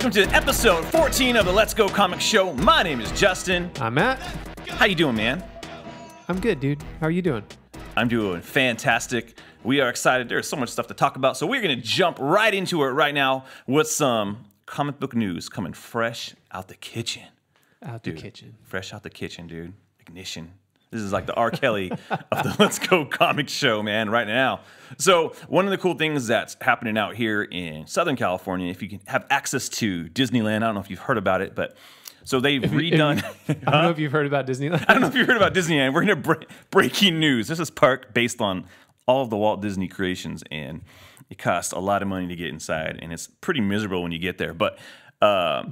welcome to episode 14 of the Let's Go Comic Show. My name is Justin. I'm Matt. How you doing, man? I'm good, dude. How are you doing? I'm doing fantastic. We are excited. There's so much stuff to talk about, so we're going to jump right into it right now with some comic book news coming fresh out the kitchen. Fresh out the kitchen, dude. Ignition. This is like the R. Kelly of the Let's Go Comic Show, man, right now. So one of the cool things that's happening out here in Southern California, if you can have access to Disneyland, I don't know if you've heard about it, but so they've redone. I don't know if you've heard about Disneyland. I don't know if you've heard about Disneyland. We're going to breaking news. This is park based on all of the Walt Disney creations, and it costs a lot of money to get inside, and it's pretty miserable when you get there. But no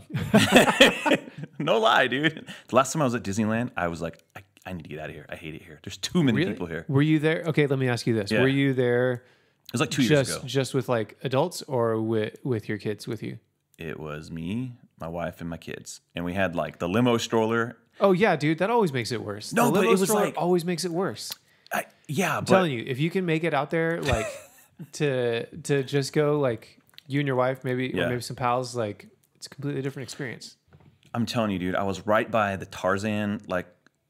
lie, dude. The last time I was at Disneyland, I was like, I need to get out of here. I hate it here. There's too many people here. Were you there? Okay, let me ask you this. Yeah. Were you there? It was like 2 years ago. Just with like adults or with your kids with you? It was me, my wife, and my kids. And we had like the limo stroller. Oh, yeah, dude. That always makes it worse. No, the but limo it was stroller like... always makes it worse. Yeah, I'm telling you, if you can make it out there, like to just go like you and your wife, maybe or maybe some pals, like it's a completely different experience. I'm telling you, dude. I was right by the Tarzan like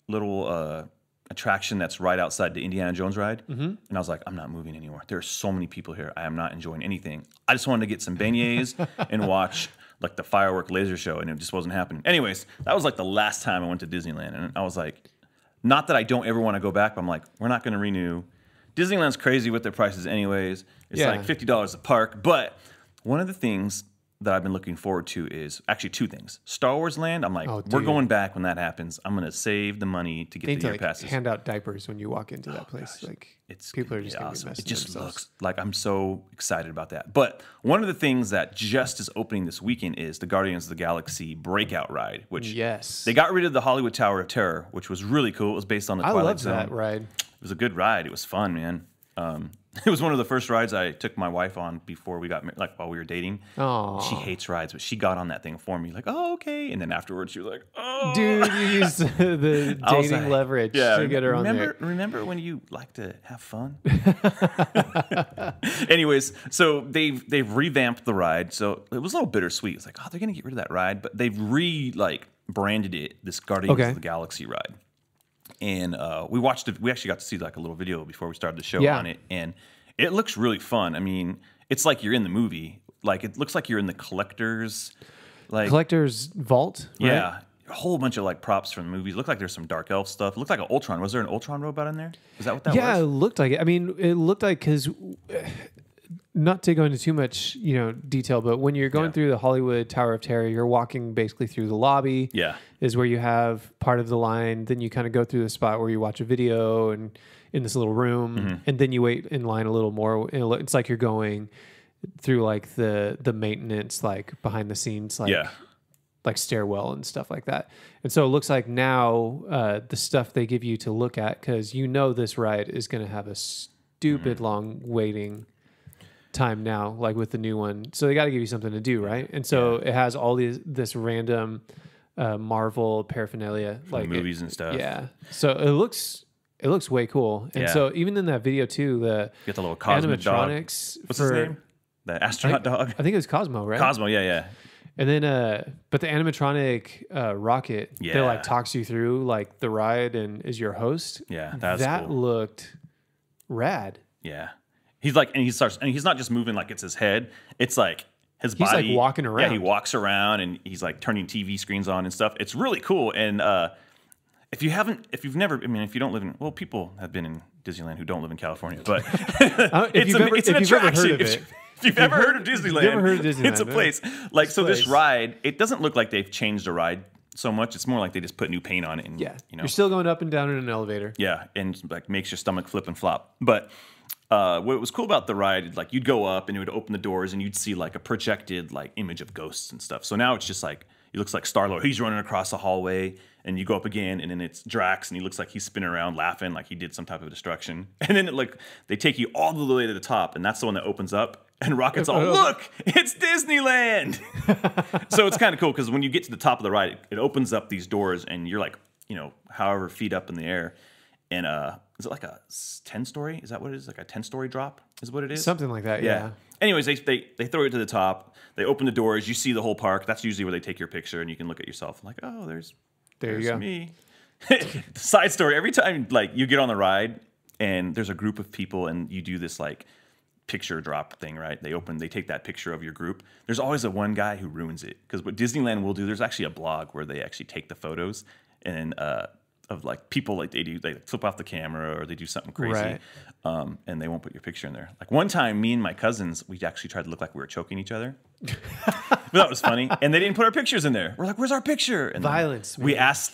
little attraction that's right outside the Indiana Jones ride. And I was like, I'm not moving anymore. There are so many people here. I am not enjoying anything. I just wanted to get some beignets and watch like the firework laser show, and it just wasn't happening. Anyways, that was like the last time I went to Disneyland, and I was like, not that I don't ever want to go back, but I'm like, we're not going to renew. Disneyland's crazy with their prices anyways. It's like $50 a park. But one of the things that I've been looking forward to is actually two things. Star Wars Land, I'm like, we're going back when that happens. I'm going to save the money to get the year passes. Hand out diapers when you walk into that place. Gosh. Like It's people are just awesome. It just themselves. looks like I'm so excited about that. But one of the things that just is opening this weekend is the Guardians of the Galaxy Breakout ride, which they got rid of the Hollywood Tower of Terror, which was really cool. It was based on the Twilight Zone. I love that ride. It was a good ride. It was fun, man. It was one of the first rides I took my wife on before we got married, like while we were dating. Oh, she hates rides, but she got on that thing for me, like, oh, okay. And then afterwards, she was like, oh, dude, you used the dating leverage to get her on there. Remember when you like to have fun? Anyways, so they've revamped the ride, so it was a little bittersweet. It's like, oh, they're gonna get rid of that ride, but they've branded it this Guardians of the Galaxy ride. And we watched it. We actually got to see like a little video before we started the show on it, and it looks really fun. I mean, it's like you're in the movie. Like it looks like you're in the collector's vault. Right? Yeah, a whole bunch of like props from the movies. Looked like there's some Dark Elf stuff. It looked like an Ultron. Was there an Ultron robot in there? Is that what that was? Yeah, it looked like it. I mean, it looked like because. Not to go into too much, detail, but when you're going through the Hollywood Tower of Terror, you're walking basically through the lobby. Yeah, is where you have part of the line. Then you kind of go through the spot where you watch a video and in this little room, and then you wait in line a little more. It's like you're going through like the maintenance, like behind the scenes, like stairwell and stuff like that. And so it looks like now the stuff they give you to look at, because this ride is going to have a stupid long waiting time now, like with the new one, so they got to give you something to do, right? And so it has all this random Marvel paraphernalia, from like movies and stuff. Yeah, so it looks way cool. And so even in that video too, the get the little cosmic animatronics dog. What's his name? The astronaut dog. I think it was Cosmo, right? Cosmo, yeah. And then, but the animatronic rocket that like talks you through like the ride and is your host. Yeah, that cool. Looked rad. Yeah. He's like, and he's not just moving like it's his head. It's like his body. He's like walking around. Yeah, he walks around and he's like turning TV screens on and stuff. It's really cool. And if you don't live in, well, people have been in Disneyland who don't live in California, but it's an attraction. If you've ever heard of Disneyland, it's a place. Like, so this ride, it doesn't look like they've changed the ride so much. It's more like they just put new paint on it. And, you're still going up and down in an elevator. Yeah, and like makes your stomach flip and flop. But what was cool about the ride, like you'd go up and it would open the doors and you'd see like a projected like image of ghosts and stuff. So now it's just like, it looks like Star-Lord. He's running across the hallway and you go up again and then it's Drax and he looks like he's spinning around laughing like he did some type of destruction. And then they take you all the way to the top and that's the one that opens up and Rocket's all, look, it's Disneyland. So it's kind of cool because when you get to the top of the ride, it opens up these doors and you're like, however feet up in the air. And is it like a 10-story? Is that what it is? Like a 10-story drop is what it is? Something like that, yeah. Anyways, they throw it to the top. They open the doors. You see the whole park. That's usually where they take your picture, and you can look at yourself like, oh, there's you go. Me. Side story, every time like you get on the ride and there's a group of people and you do this like picture drop thing, right? They take that picture of your group. There's always a one guy who ruins it, because what Disneyland will do, there's actually a blog where they actually take the photos and of like people, like they flip off the camera or they do something crazy, right. And they won't put your picture in there. Like one time, me and my cousins, we actually tried to look like we were choking each other. But that was funny, and they didn't put our pictures in there. We're like, "Where's our picture?" And violence. We asked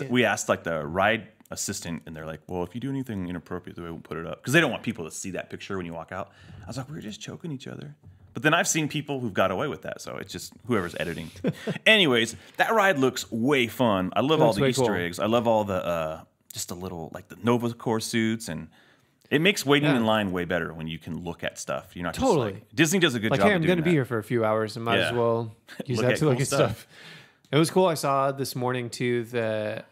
like the ride assistant, and they're like, "Well, if you do anything inappropriate, they won't put it up because they don't want people to see that picture when you walk out." I was like, "We were just choking each other." But then I've seen people who've got away with that, so it's just whoever's editing. Anyways, that ride looks way fun. I love all the Easter eggs. I love all the just the little like the Nova Corps suits, and it makes waiting in line way better when you can look at stuff. You're not just like, Disney does a good job. Hey, I'm going to be here for a few hours, and might as well use that to look at stuff. It was cool. I saw this morning too that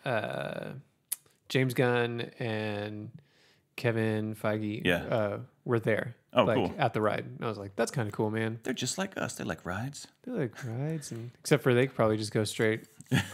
James Gunn and Kevin Feige were there. Oh, like, cool. At the ride. And I was like, that's kind of cool, man. They're just like us. They like rides. They like rides, and except for they could probably just go straight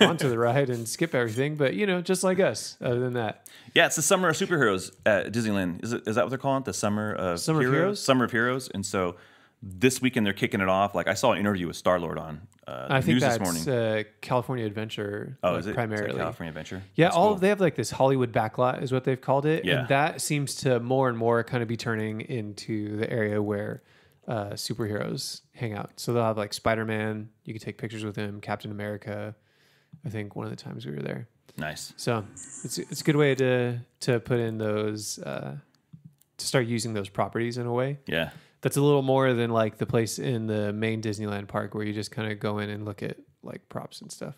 onto the ride and skip everything. But, just like us, other than that. Yeah, it's the Summer of Superheroes at Disneyland. Is that what they're calling it? The Summer of Heroes? Summer of Heroes. And so this weekend they're kicking it off. Like I saw an interview with Star-Lord on the news this morning. That's California Adventure. Oh, is it? Primarily. It's like California Adventure? Yeah, they have like this Hollywood backlot is what they've called it. Yeah. And that seems to more and more kind of be turning into the area where superheroes hang out. So they'll have like Spider-Man. You can take pictures with him. Captain America. I think one of the times we were there. Nice. So it's a good way to put in those, to start using those properties in a way. Yeah. That's a little more than like the place in the main Disneyland park where you just kind of go in and look at like props and stuff.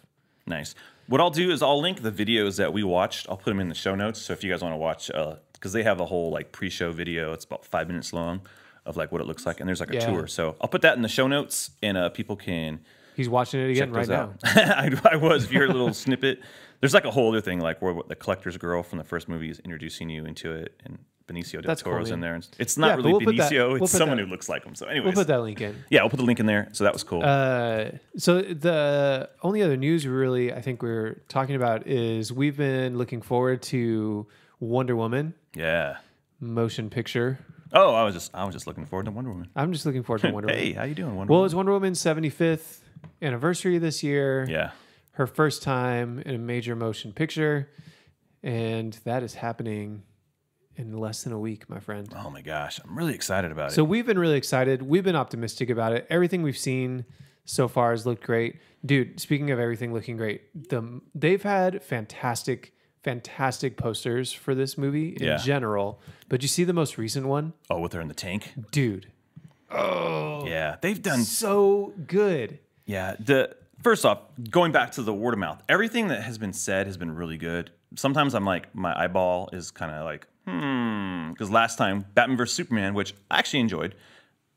Nice. What I'll do is I'll link the videos that we watched. I'll put them in the show notes. So if you guys want to watch, because they have a whole like pre-show video. It's about 5 minutes long of like what it looks like. And there's like a tour. So I'll put that in the show notes, and people can... He's watching it again right now. I was. If you heard a little snippet. There's like a whole other thing, like where the collector's girl from the first movie is introducing you into it, and Benicio del Toro's in there. It's not really Benicio. It's someone who looks like him. So anyways. We'll put that link in. Yeah, we'll put the link in there. So that was cool. So the only other news really I think we're talking about is we've been looking forward to Wonder Woman. Yeah. Motion picture. Oh, I was just looking forward to Wonder Woman. I'm just looking forward to Wonder Woman. Hey, how you doing, Wonder Woman? Well, it's Wonder Woman's 75th anniversary this year. Yeah. Her first time in a major motion picture, and that is happening in less than a week, my friend. Oh my gosh, I'm really excited about it. So we've been really excited. We've been optimistic about it. Everything we've seen so far has looked great. Dude, speaking of everything looking great, they've had fantastic posters for this movie in general. But you see the most recent one? Oh, with her in the tank? Dude. Oh. Yeah, they've done so good. Yeah, first off, going back to the word of mouth, everything that has been said has been really good. Sometimes I'm like, my eyeball is kind of like, because last time, Batman vs. Superman, which I actually enjoyed,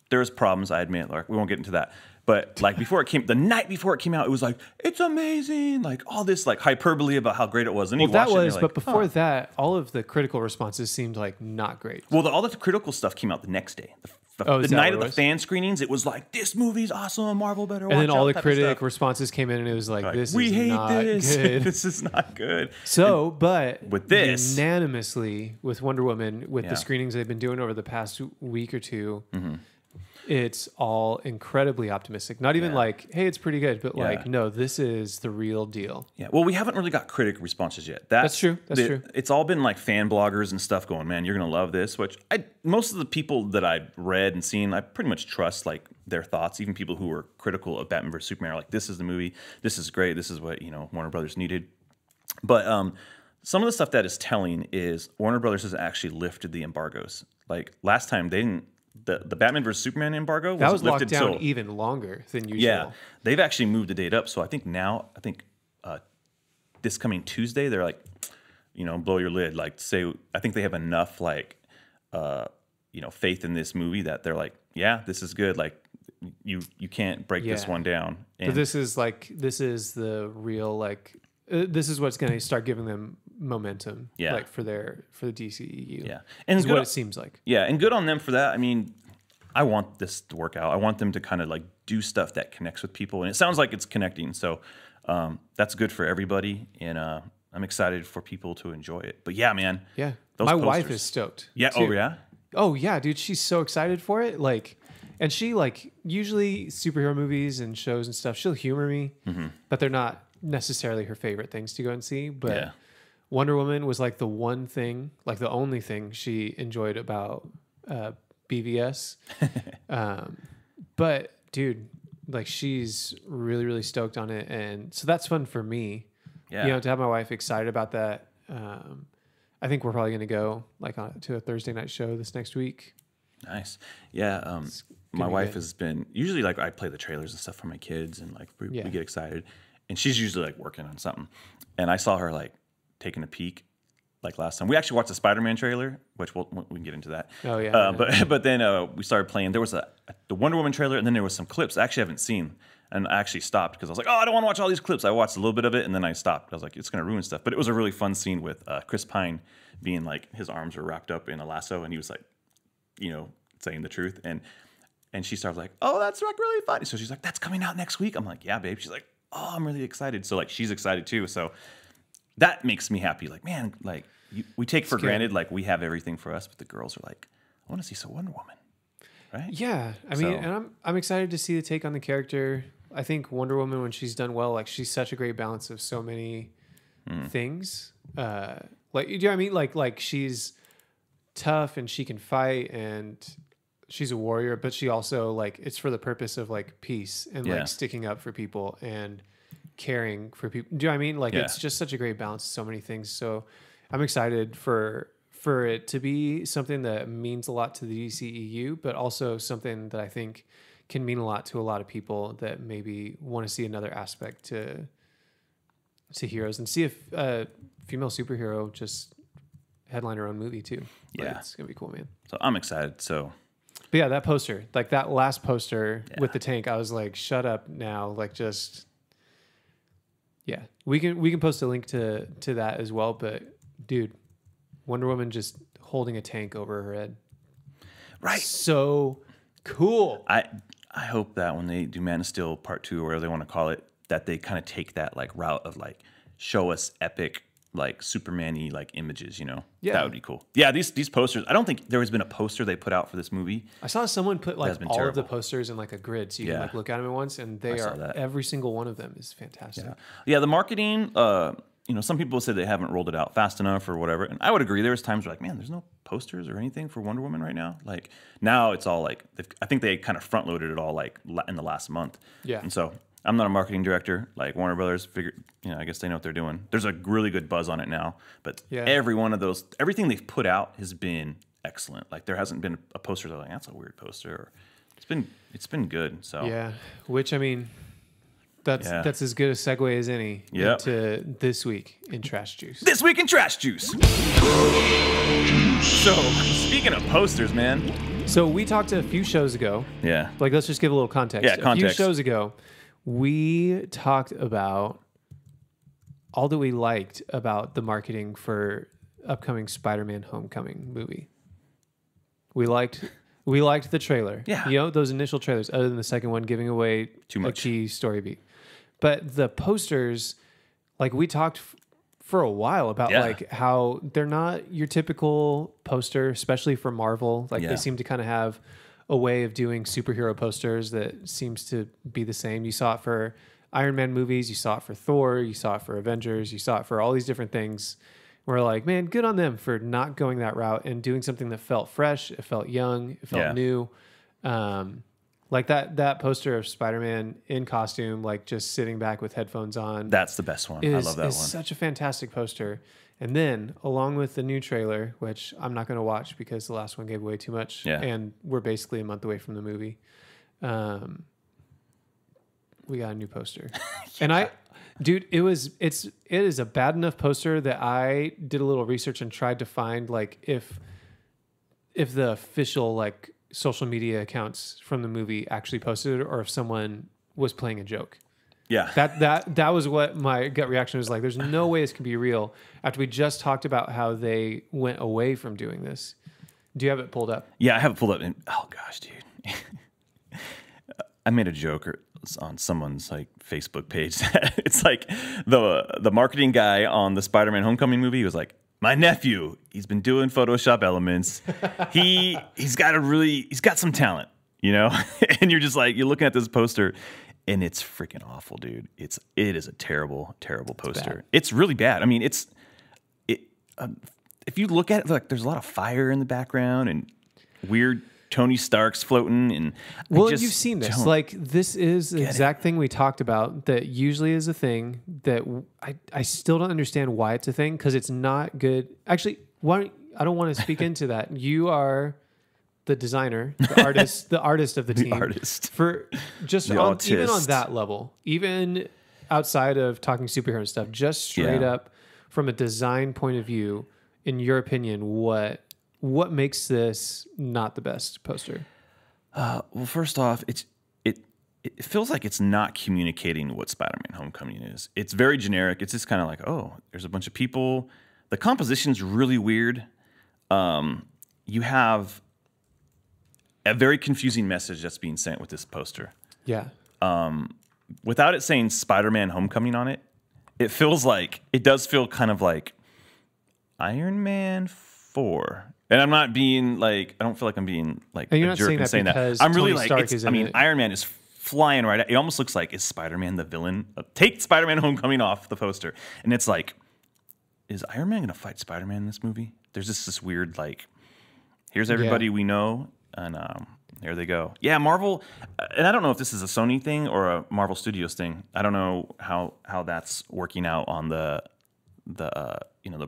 there was problems, I admit, like, we won't get into that. But like the night before it came out, it was like, it's amazing, like all this like hyperbole about how great it was. And but before that, all of the critical responses seemed like not great. Well, all the critical stuff came out the next day. The night of the fan screenings, it was like, this movie's awesome, Marvel better watch out. And then all the critic responses came in, and it was like this we is hate not this. good. This is not good. So, but with this, unanimously with Wonder Woman, with the screenings they've been doing over the past week or two, it's all incredibly optimistic. Not even like, hey, it's pretty good, but like, no, this is the real deal. Yeah. Well, we haven't really got critic responses yet. That's true. That's true. It's all been like fan bloggers and stuff going, man, you're going to love this, which most of the people that I've read and seen, I pretty much trust like their thoughts. Even people who were critical of Batman vs. Superman are like, this is the movie. This is great. This is what, Warner Brothers needed. But some of the stuff that is telling is Warner Brothers has actually lifted the embargoes. Like last time they didn't, the Batman vs. Superman embargo was lifted locked down even longer than usual. Yeah, they've actually moved the date up. So I think this coming Tuesday, they're like, blow your lid. Like I think they have enough like, faith in this movie that they're like, yeah, this is good. Like you can't break this one down. And but this is the real, like, this is what's going to start giving them momentum, like for the DCEU. Yeah, and is what it seems like. Yeah, and good on them for that. I mean, I want this to work out. I want them to kind of like do stuff that connects with people, and it sounds like it's connecting. So that's good for everybody, and I'm excited for people to enjoy it. But yeah, man. Yeah, my wife is stoked. Yeah. Too. Oh yeah. Oh yeah, dude, she's so excited for it. Like. And she, like, usually superhero movies and shows and stuff, she'll humor me, but they're not necessarily her favorite things to go and see. But Wonder Woman was, like, the one thing, like, the only thing she enjoyed about BVS. But, dude, like, she's really, really stoked on it. And so that's fun for me, you know, to have my wife excited about that. I think we're probably going to go, like, to a Thursday night show this next week. Nice. Yeah. My wife has been usually like I play the trailers and stuff for my kids and like we get excited, and she's usually like working on something. And I saw her like taking a peek like last time. We actually watched the Spider-Man trailer, which we can get into that. Oh yeah. But then we started playing. There was the Wonder Woman trailer, and then there was some clips I actually haven't seen. And I actually stopped because I was like, oh, I don't want to watch all these clips. I watched a little bit of it, and then I stopped. I was like, it's going to ruin stuff. But it was a really fun scene with Chris Pine being like, his arms were wrapped up in a lasso, and he was like, you know, saying the truth. And she started like, oh, that's like really funny. So she's like, that's coming out next week. I'm like, yeah, babe. She's like, oh, I'm really excited. So like, she's excited too. So that makes me happy. Like, man, like we take for granted, like we have everything for us, but the girls are like, I want to see some Wonder Woman. Right? Yeah. I mean, and I'm excited to see the take on the character. I think Wonder Woman, when she's done well, like she's such a great balance of so many things. Like, you know what I mean? Like she's tough and she can fight and she's a warrior, but she also like it's for the purpose of like peace and like sticking up for people and caring for people. Do you know what I mean? Like it's just such a great balance of so many things. So I'm excited for it to be something that means a lot to the DCEU, but also something that I think can mean a lot to a lot of people that maybe want to see another aspect to heroes and see if a female superhero just headline her own movie too. Yeah, like, it's gonna be cool, man. So I'm excited. So. But yeah, that poster, like that last poster with the tank, I was like, shut up now. Like just, we can post a link to that as well. But dude, Wonder Woman just holding a tank over her head. Right. So cool. I hope that when they do Man of Steel Part 2 or whatever they want to call it, that they kind of take that like route of like, show us epic like Superman-y like images, you know? Yeah. That would be cool. Yeah, these posters, I don't think there has been a poster they put out for this movie. I saw someone put like all of the posters in like a grid so you can like look at them at once, and they are, every single one of them is fantastic. Yeah, the marketing, you know, some people say they haven't rolled it out fast enough or whatever, and I would agree. There was times where like, man, there's no posters or anything for Wonder Woman right now. Like now it's all like, I think they kind of front loaded it all like in the last month. Yeah. And so I'm not a marketing director. Like Warner Brothers figured, you know, I guess they know what they're doing. There's a really good buzz on it now, but every one of those, everything they've put out has been excellent. Like there hasn't been a poster that's like, that's a weird poster. It's been good. So yeah, which I mean, that's as good a segue as any into this week in Trash Juice. This week in Trash Juice. So speaking of posters, man. So we talked a few shows ago. Yeah. Like let's just give a little context. Yeah, context. A few shows ago, we talked about all that we liked about the marketing for upcoming Spider-Man Homecoming movie. We liked the trailer. Yeah. You know, those initial trailers, other than the second one giving away too much a key story beat. But the posters, like we talked for a while about like how they're not your typical poster, especially for Marvel. Like they seem to kind of have a way of doing superhero posters that seems to be the same. You saw it for Iron Man movies, you saw it for Thor, you saw it for Avengers, you saw it for all these different things. We're like, man, good on them for not going that route and doing something that felt fresh, it felt young, it felt new. Like that poster of Spider-Man in costume, like just sitting back with headphones on. That's the best one. I love that one. It's such a fantastic poster. And then, along with the new trailer, which I'm not going to watch because the last one gave away too much, and we're basically a month away from the movie, we got a new poster. And dude, it is a bad enough poster that I did a little research and tried to find like if the official like social media accounts from the movie actually posted it or if someone was playing a joke. Yeah. That was what my gut reaction was like. There's no way this can be real after we just talked about how they went away from doing this. Do you have it pulled up? Yeah, I have it pulled up. And, oh gosh, dude. I made a joke on someone's like Facebook page. It's like the marketing guy on the Spider-Man Homecoming movie. He was like, my nephew, he's been doing Photoshop elements. He's got some talent, you know? And you're just like, you're looking at this poster and it's freaking awful, dude. It is a terrible, terrible poster. It's really bad. I mean, if you look at it, like there's a lot of fire in the background and weird Tony Stark's floating, and well, you've seen this. Like this is the exact thing we talked about. That usually is a thing that I still don't understand why it's a thing because it's not good. Actually, I don't want to speak into that. You are the designer, the artist, the artist of the team. Artist for just even on that level, even outside of talking superhero stuff, just straight up from a design point of view. In your opinion, what makes this not the best poster? Well, first off, it feels like it's not communicating what Spider-Man Homecoming is. It's very generic. It's just kind of like, oh, there's a bunch of people. The composition's really weird. You have a very confusing message that's being sent with this poster. Yeah. Without it saying Spider-Man Homecoming on it, it does feel kind of like Iron Man 4. And I'm not being like, I don't feel like I'm being like a jerk and saying that. I'm really like, Iron Man is flying right at, it almost looks like, is Spider-Man the villain? Take Spider-Man Homecoming off the poster. And it's like, is Iron Man going to fight Spider-Man in this movie? There's just this weird, like, here's everybody we know, and there they go. Yeah, Marvel, and I don't know if this is a Sony thing or a Marvel Studios thing. I don't know how that's working out on the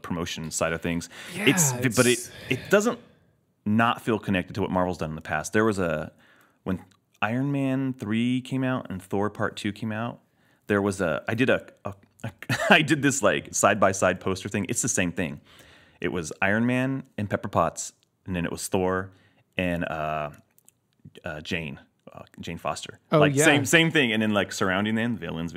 promotion side of things. Yeah, but it doesn't not feel connected to what Marvel's done in the past. There was when Iron Man 3 came out and Thor Part 2 came out, there was I did this like side-by-side poster thing. It's the same thing. It was Iron Man and Pepper Potts, and then it was Thor and Jane Foster. Oh, like same thing, and then like surrounding them, villains,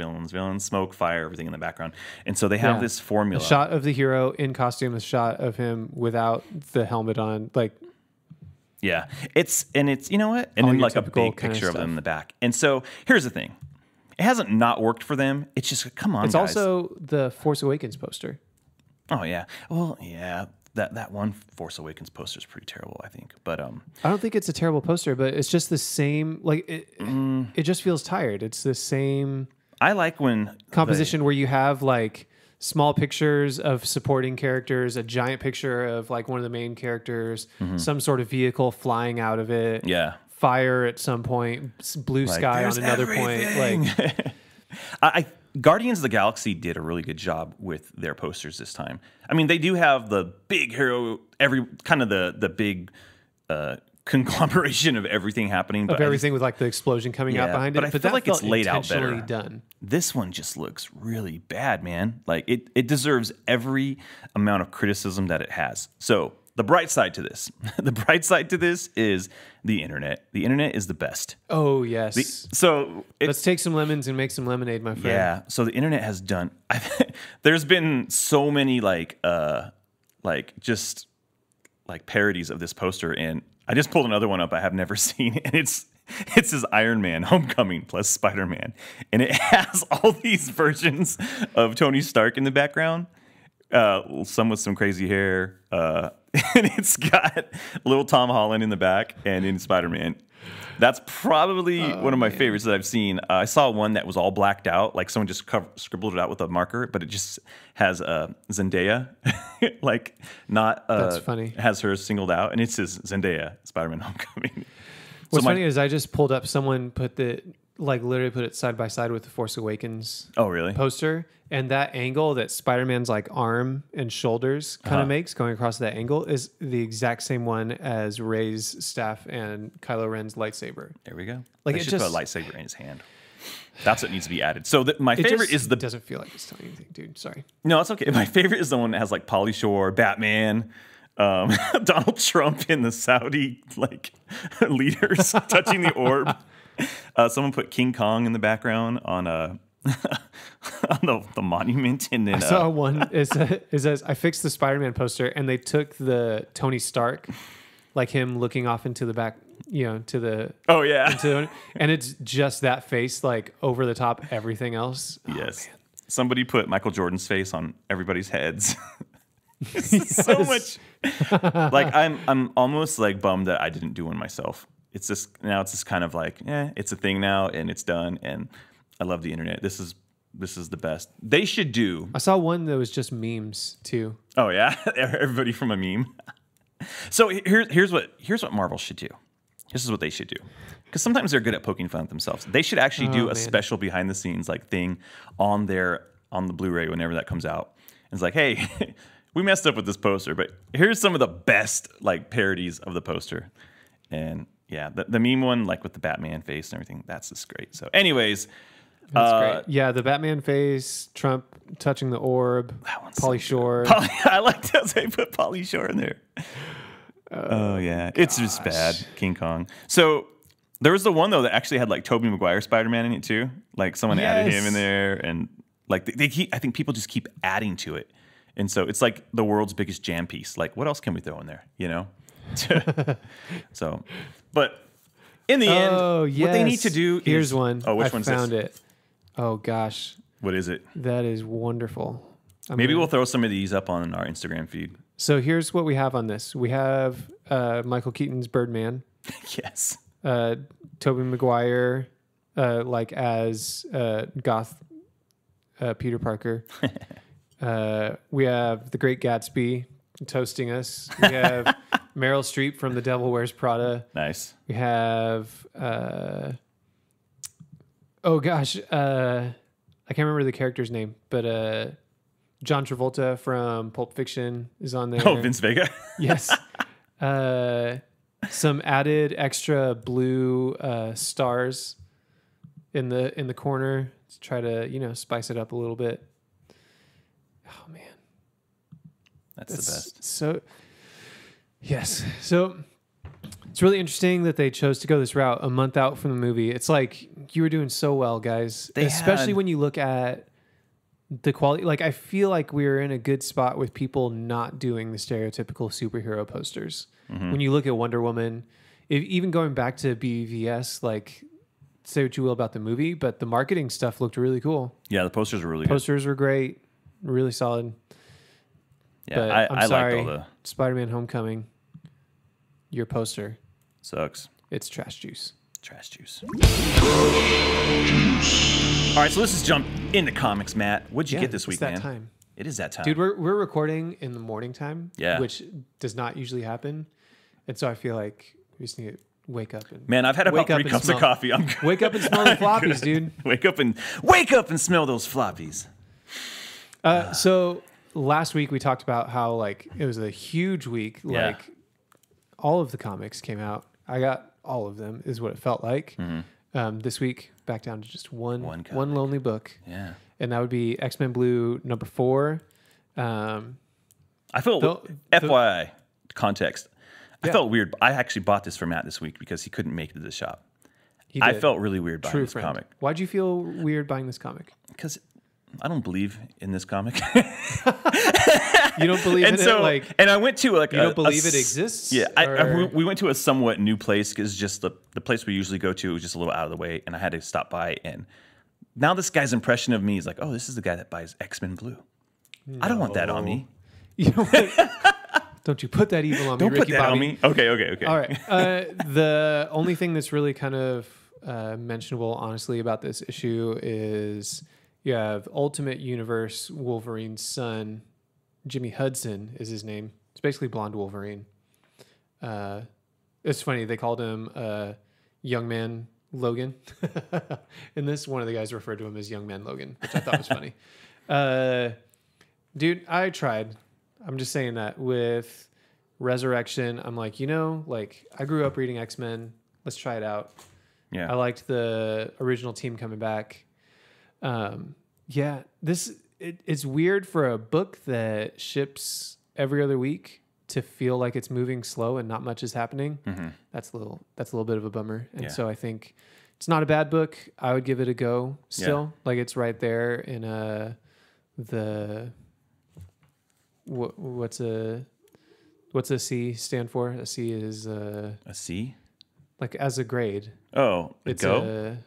smoke, fire, everything in the background. And so they have this formula. A shot of the hero in costume, a shot of him without the helmet on, like. Yeah, it's you know what, and then like a big picture of them in the back. And so here's the thing, it hasn't not worked for them. It's just come on, it's guys. Also the Force Awakens poster. Oh yeah, well yeah. That one Force Awakens poster is pretty terrible, I think. But I don't think it's a terrible poster, but it's just the same. Like it just feels tired. It's the same. I like when composition where you have like small pictures of supporting characters, a giant picture of like one of the main characters, some sort of vehicle flying out of it. Yeah, fire at some point, blue sky on another point. Like Guardians of the Galaxy did a really good job with their posters this time. I mean, they do have the big hero, the big conglomeration of everything happening. Of everything with like the explosion coming out behind it. But I feel like it's laid out better. Done. This one just looks really bad, man. Like it deserves every amount of criticism that it has. So the bright side to this, is the internet. The internet is the best. Oh, yes. Let's take some lemons and make some lemonade, my friend. Yeah. So the internet has done. There's been so many just parodies of this poster, and I just pulled another one up I have never seen, and it says Iron Man Homecoming plus Spider-Man, and it has all these versions of Tony Stark in the background. Some with some crazy hair, and it's got little Tom Holland in the back and in Spider-Man. That's probably one of my favorites that I've seen. I saw one that was all blacked out, like someone just scribbled it out with a marker, but it just has Zendaya, That's funny. Has her singled out, and it says Zendaya, Spider-Man Homecoming. What's funny is I just pulled up, someone literally put it side by side with the Force Awakens. Oh, really? Poster, and that angle that Spider-Man's like arm and shoulders kind of makes going across that angle is the exact same one as Rey's staff and Kylo Ren's lightsaber. There we go. Like it just put a lightsaber in his hand. That's what needs to be added. So my favorite is It doesn't feel like it's telling anything, dude. Sorry. No, it's okay. My favorite is the one that has like Pauly Shore, Batman, Donald Trump, and the Saudi leaders touching the orb. Someone put King Kong in the background on on the monument. And then I saw one. It says, I fixed the Spider-Man poster, and they took the Tony Stark, like him looking off into the back, to the... Oh, yeah. And it's just that face, like, over the top everything else. Yes. Oh, somebody put Michael Jordan's face on everybody's heads. So much. Like, I'm almost, like, bummed that I didn't do one myself. It's just kind of like, it's a thing now, and it's done, and I love the internet. This is the best. They should do... I saw one that was just memes, too. Oh, yeah? Everybody from a meme. So here's what Marvel should do. This is what they should do. Because sometimes they're good at poking fun at themselves. They should actually do a special behind-the-scenes like thing on the Blu-ray whenever that comes out. And it's like, hey, we messed up with this poster, but here's some of the best like parodies of the poster. And yeah, the meme one, like with the Batman face and everything, that's just great. So anyways... That's great. Yeah, the Batman face, Trump touching the orb, Pauly Shore. I like that they put Pauly Shore in there. Oh yeah, it's just bad. King Kong. So there was the one though that actually had like Tobey Maguire Spider-Man in it too. Like someone added him in there, and like I think people just keep adding to it, and so it's like the world's biggest jam piece. Like what else can we throw in there? So, but in the end, what they need to do here's one. Oh, which one's this? I found it. Oh, gosh. What is it? That is wonderful. Maybe we'll throw some of these up on our Instagram feed. So here's what we have on this. We have Michael Keaton's Birdman. Yes. Tobey Maguire, like as goth Peter Parker. We have The Great Gatsby toasting us. We have Meryl Streep from The Devil Wears Prada. Nice. We have... oh gosh, I can't remember the character's name, but John Travolta from Pulp Fiction is on there. Oh, Vince Vega. Yes. Some added extra blue stars in the corner to try to spice it up a little bit. Oh man, that's the best. So yes, so. It's really interesting that they chose to go this route a month out from the movie. It's like you were doing so well, guys. Especially when you look at the quality. Like I feel like we were in a good spot with people not doing the stereotypical superhero posters. Mm-hmm. When you look at Wonder Woman, even going back to BVS, like say what you will about the movie, but the marketing stuff looked really cool. Yeah, the posters were really good. Posters were great, really solid. Yeah, but I sorry, liked all the Spider-Man: Homecoming. Your poster sucks. It's trash juice. Trash juice. All right, so let's just jump into comics, Matt. What'd you get this week, man? It's that time. It is that time. Dude, we're recording in the morning time, yeah, which does not usually happen. And so I feel like we just need to wake up and man, I've had about 3 cups of coffee. I'm good. Wake up and smell the floppies, dude. Wake up and smell those floppies. So last week we talked about how like it was a huge week, like all of the comics came out. I got all of them, is what it felt like. Mm-hmm. This week, back down to just one lonely book. Yeah. And that would be X-Men Blue #4. I felt, FYI, context, I felt weird. I actually bought this for Matt this week because he couldn't make it to the shop. I felt really weird buying this comic. Why'd you feel weird buying this comic? Because I don't believe in this comic. You don't believe in it? And I went to like you don't believe it exists? Yeah, we went to a somewhat new place because just the place we usually go to was just a little out of the way, and I had to stop by. And now this guy's impression of me is like, oh, this is the guy that buys X-Men Blue. No. I don't want that on me. You know what? Don't you put that evil on me, Ricky Bobby. On me. Okay. All right. The only thing that's really kind of mentionable, honestly, about this issue is you have Ultimate Universe Wolverine's son, Jimmy Hudson is his name. It's basically Blonde Wolverine. It's funny. They called him Young Man Logan. In this, one of the guys referred to him as Young Man Logan, which I thought was funny. Dude, I tried. I'm just saying that with Resurrection, I'm like, I grew up reading X-Men. Let's try it out. Yeah. I liked the original team coming back. It's weird for a book that ships every other week to feel like it's moving slow and not much is happening. Mm-hmm. That's a little bit of a bummer. And so I think It's not a bad book. I would give it a go still. Yeah. Like it's right there in what's a C stand for? A C is a C? Like as a grade. Oh, it's go?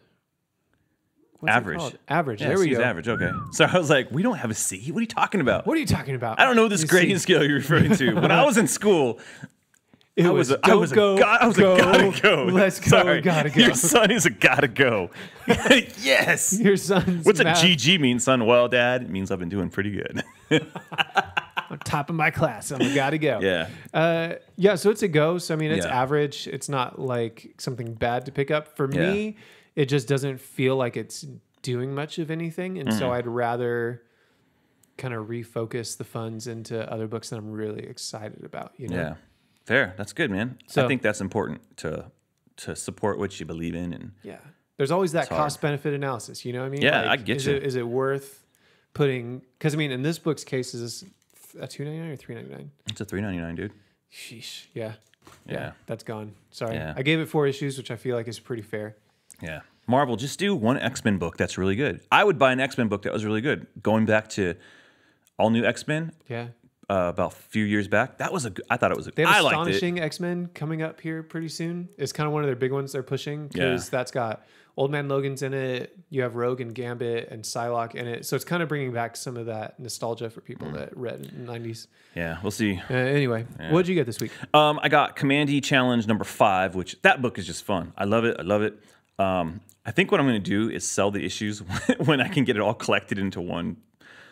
Average. Average. Yeah, there we go. Average. Okay. So I was like, we don't have a C. What are you talking about? What are you talking about? I don't know this grading scale you're referring to. When I was in school, I was a gotta go. Let's go. Sorry. Gotta go. Your son is a gotta go. Yes. Your son's What's a GG mean, son? Well, Dad, it means I've been doing pretty good. I'm top of my class. I'm a gotta go. Yeah. Yeah. So it's a go. So I mean, it's average. It's not like something bad to pick up. For me, it just doesn't feel like it's doing much of anything, and so I'd rather kind of refocus the funds into other books that I'm really excited about. You know. Yeah. Fair. That's good, man. So, I think that's important to support what you believe in. And there's always that cost benefit analysis. You know what I mean? Yeah, like, I get you. Is it worth putting? Because I mean, in this book's case, is this a $2.99 or $3.99? It's a $3.99, dude. Sheesh. Yeah. Yeah. That's gone. Sorry. Yeah. I gave it 4 issues, which I feel like is pretty fair. Yeah. Marvel, just do one X-Men book that's really good. I would buy an X-Men book that was really good. Going back to all new X-Men. Yeah. About a few years back, I thought it was. They have Astonishing X-Men coming up here pretty soon. It's kind of one of their big ones they're pushing because that's got Old Man Logan's in it. You have Rogue and Gambit and Psylocke in it, so it's kind of bringing back some of that nostalgia for people that read in the 90s. Yeah, we'll see. Anyway, what did you get this week? I got Kamandi Challenge number 5, which that book is just fun. I love it. I think what I'm going to do is sell the issues when I can get it all collected into one.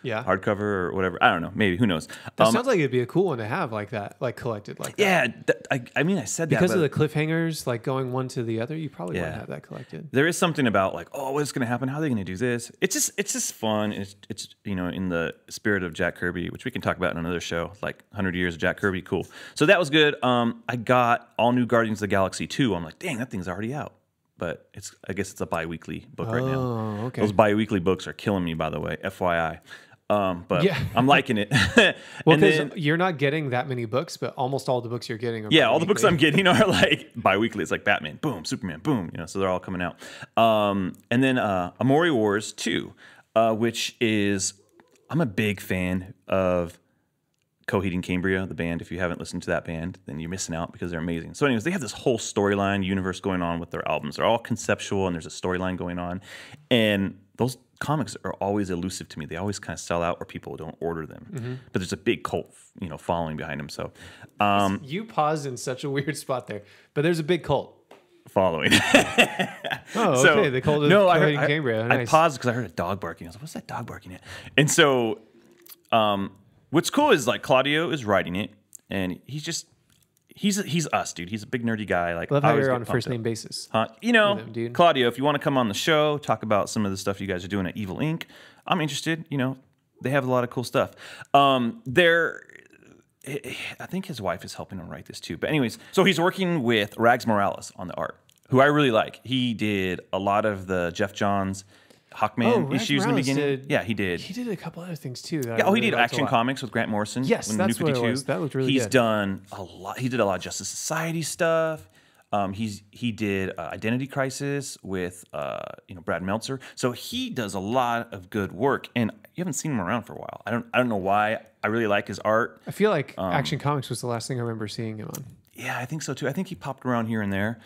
Yeah, hardcover or whatever. I don't know. Maybe, who knows? That sounds like it'd be a cool one to have like that, like collected like that. Yeah, I mean, I said because of the cliffhangers, like going one to the other. You probably want to have that collected. There is something about like, oh, what's going to happen? How are they going to do this? It's just fun. It's in the spirit of Jack Kirby, which we can talk about in another show. Like 100 years of Jack Kirby, cool. So that was good. I got All New Guardians of the Galaxy 2. I'm like, dang, that thing's already out. But I guess it's a bi-weekly book right now. Oh, okay. Those bi-weekly books are killing me, by the way. FYI. But I'm liking it. Well, because you're not getting that many books, but almost all the books you're getting are all the books I'm getting are like bi-weekly. It's like Batman, boom, Superman, boom. So they're all coming out. And then Amori Wars 2, which is, I'm a big fan of Coheed and Cambria, the band. If you haven't listened to that band, then you're missing out because they're amazing. So anyways, they have this whole storyline universe going on with their albums. They're all conceptual and there's a storyline going on. And those comics are always elusive to me. They always kind of sell out or people don't order them. But there's a big cult, following behind them. So you paused in such a weird spot there, but there's a big cult following. Oh, okay. The cult of Coheed and Cambria. I paused because I heard a dog barking. I was like, what's that dog barking at? And so what's cool is like Claudio is writing it, and he's us, dude. He's a big nerdy guy. Like, I love how you're on a first name basis. Claudio, if you want to come on the show, talk about some of the stuff you guys are doing at Evil Inc., I'm interested. They have a lot of cool stuff. I think his wife is helping him write this too. But anyways, so he's working with Rags Morales on the art, who I really like. He did a lot of the Jeff Johns Hawkman issues in the beginning. He did. He did a couple other things too. He did Action Comics with Grant Morrison. Yes, that's what it was. That looked really good. He's done a lot. He did a lot of Justice Society stuff. He did Identity Crisis with Brad Meltzer. So he does a lot of good work, and you haven't seen him around for a while. I don't know why. I really like his art. I feel like Action Comics was the last thing I remember seeing him on. Yeah, I think so too. I think he popped around here and there.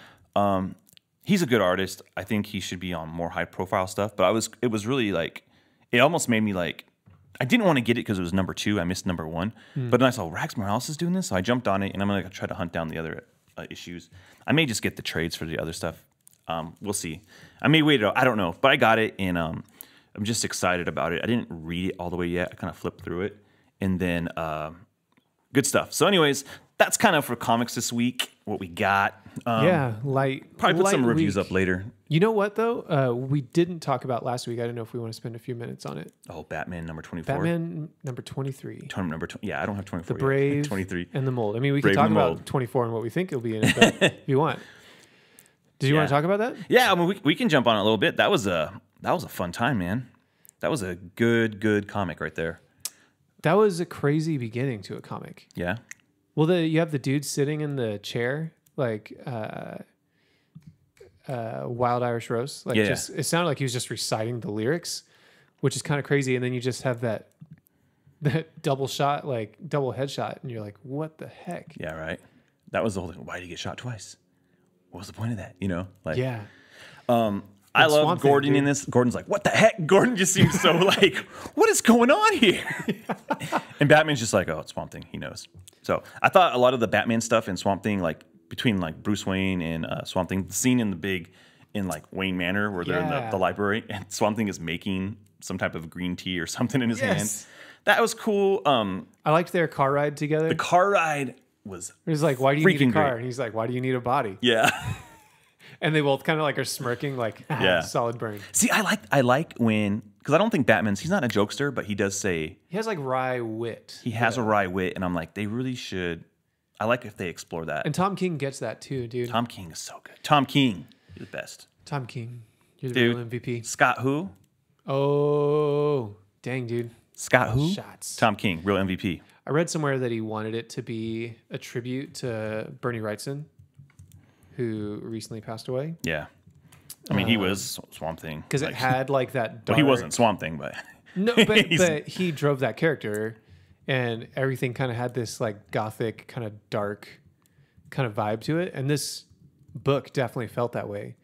He's a good artist. I think he should be on more high-profile stuff. But it was really like, it almost made me like, I didn't want to get it because it was number 2. I missed number 1. But then I saw Rags Morales is doing this, so I jumped on it, and I'm going to try to hunt down the other issues. I may just get the trades for the other stuff. We'll see. I may wait. I don't know. But I got it, and I'm just excited about it. I didn't read it all the way yet. I kind of flipped through it. And then good stuff. So anyways, that's kind of for comics this week, what we got. Probably put some reviews up later. You know what, though? We didn't talk about last week. I don't know if we want to spend a few minutes on it. Oh, Batman number 24. Batman number 23. I don't have 24 The Brave yet. 23. And the Mold. I mean, we can talk about 24 and what we think it'll be in it, but if you want. Did you want to talk about that? Yeah, I mean, we can jump on it a little bit. That was a fun time, man. That was a good comic right there. That was a crazy beginning to a comic. Yeah. Well, you have the dude sitting in the chair, like Wild Irish Rose. Like just it sounded like he was just reciting the lyrics, which is kind of crazy. And then you just have that double shot, like double headshot, and you're like, what the heck? Yeah, right. That was the whole thing. Why did he get shot twice? What was the point of that? You know, like I love Gordon in this. Gordon's like, what the heck? Gordon just seems so like, what is going on here? And Batman's just like, oh, it's Swamp Thing. He knows. So I thought a lot of the Batman stuff in Swamp Thing, like between like Bruce Wayne and Swamp Thing, the scene in like Wayne Manor where they're in the library and Swamp Thing is making some type of green tea or something in his hand. That was cool. I liked their car ride together. The car ride was He's like, why do you need a car? Great. And he's like, why do you need a body? Yeah. And they both kind of like are smirking, like, solid burn. See, I like when, because I don't think he's not a jokester, but he does say. He has like wry wit. He has a wry wit, and I'm like, they really should. I like if they explore that. And Tom King gets that too, dude. Tom King is so good. Tom King, you're the best. Tom King, you're the real MVP. Scott who? Oh, dang, dude. Scott who? Shots. Tom King, real MVP. I read somewhere that he wanted it to be a tribute to Bernie Wrightson, who recently passed away. Yeah. I mean, he was Swamp Thing. Because it had like that dark... Well, he wasn't Swamp Thing, but... No, but he drove that character, and everything kind of had this like gothic, kind of dark kind of vibe to it. And this book definitely felt that way.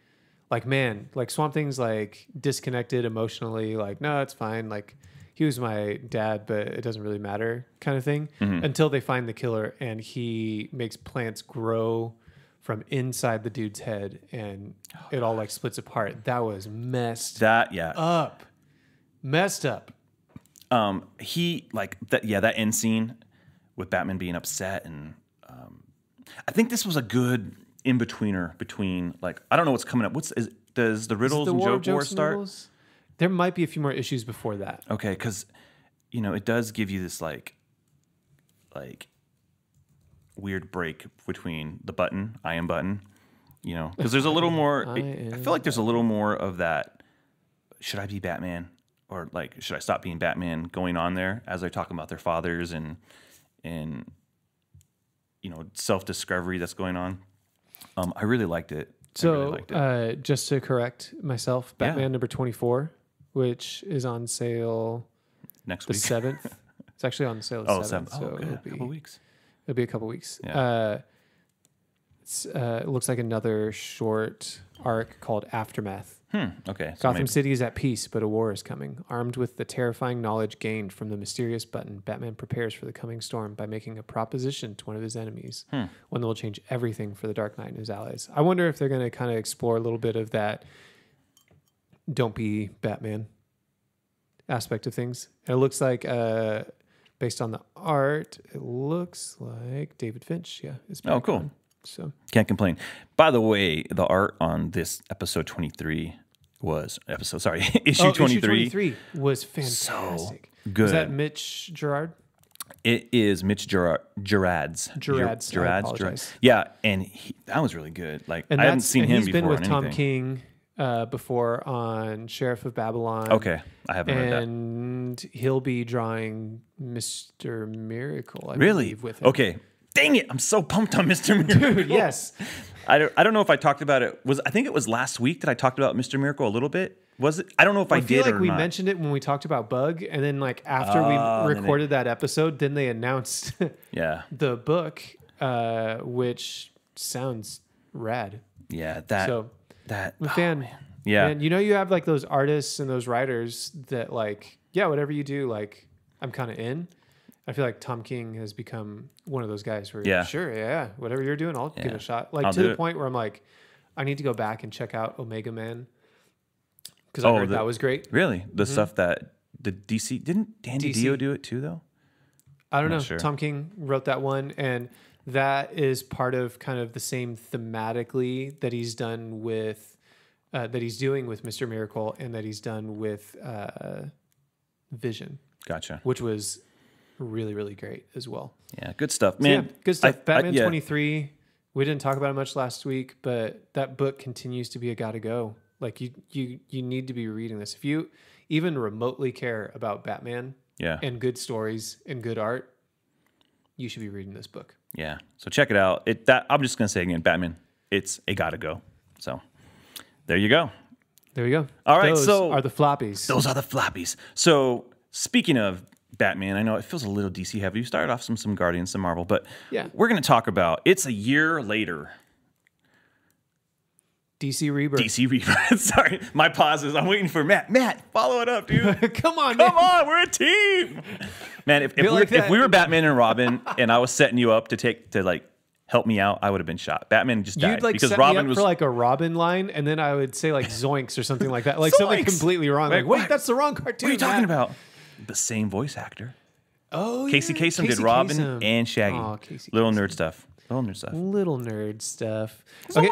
Like, man, like Swamp Thing's like disconnected emotionally. Like, no, it's fine. Like, he was my dad, but it doesn't really matter kind of thing. Mm-hmm. Until they find the killer, and he makes plants grow from inside the dude's head, and it all like splits apart. That was messed up. Messed up. He like that. Yeah, that end scene with Batman being upset, and I think this was a good in-betweener between like I don't know what's coming up. Does the Riddles and Joke War start? There might be a few more issues before that. Okay, because it does give you this like weird break between the I am button, because there's a little more. I feel like there's a little more of that. Should I be Batman, or like should I stop being Batman? Going on there as they're talking about their fathers and self-discovery that's going on. I really liked it. So just to correct myself, Batman number 24, which is on sale next the week, 7th. It's actually on sale the 7th. So it'll be a couple weeks. It'll be a couple weeks. Yeah. It looks like another short arc called Aftermath. Okay. So Gotham City is at peace, but a war is coming. Armed with the terrifying knowledge gained from the mysterious button, Batman prepares for the coming storm by making a proposition to one of his enemies, one that will change everything for the Dark Knight and his allies. I wonder if they're going to kind of explore a little bit of that don't be Batman aspect of things. And it looks like, based on the art, it looks like David Finch. Yeah. Oh, cool. On. So can't complain. By the way, the art on this issue 23 was Issue 23 was fantastic. So good. Is that Mitch Gerard? It is Mitch Gerard's. Yeah, and that was really good. Like I hadn't seen him before. He's been with Tom King before on Sheriff of Babylon. Okay, I haven't read that. And he'll be drawing Mr. Miracle. I believe, with him. Okay. Dang it! I'm so pumped on Mr. Miracle. Dude, yes. I don't know if I talked about it. I think it was last week that I talked about Mr. Miracle a little bit. Was it? I don't know if I did or not. I feel like we mentioned it when we talked about Bug, and then like after we recorded that episode, then they announced the book, which sounds rad. Yeah, I'm a fan. Man. Yeah, and you have like those artists and those writers that like whatever you do, like I'm kind of in. I feel like Tom King has become one of those guys where, sure, whatever you're doing, I'll give it a shot. Like to the point where I'm like, I need to go back and check out Omega Man because I heard that was great. Really? The stuff that the DC didn't Danny Dio do it too though? I don't know. Sure. Tom King wrote that one, and that is part of kind of the same thematically that he's done with that he's doing with Mr. Miracle and that he's done with Vision. Gotcha. Which was really, really great as well. Yeah, good stuff, man. So good stuff. Batman 23. We didn't talk about it much last week, but that book continues to be a gotta go. Like you need to be reading this. If you even remotely care about Batman and good stories and good art, you should be reading this book. Yeah. So check it out. I'm just gonna say again, Batman, it's a gotta go. So There you go. There you go. All right, those so are the floppies. Those are the floppies. So speaking of Batman, I know it feels a little DC heavy. We started off some Guardians, some Marvel, but we're going to talk about it's a year later. DC Rebirth. DC Rebirth. Sorry, my pauses. I'm waiting for Matt. Matt, follow it up, dude. Come on, we're a team. Man, if we were Batman and Robin, and I was setting you up to help me out, I would have been shot. Batman just died because Robin was for like a Robin line, and then I would say like Zoinks or something like that, like something completely wrong. Like, wait, that's the wrong cartoon. What are you talking about? The same voice actor. Oh, Casey Kasem did Robin and Shaggy. Oh, Little nerd stuff. Little nerd stuff. Okay,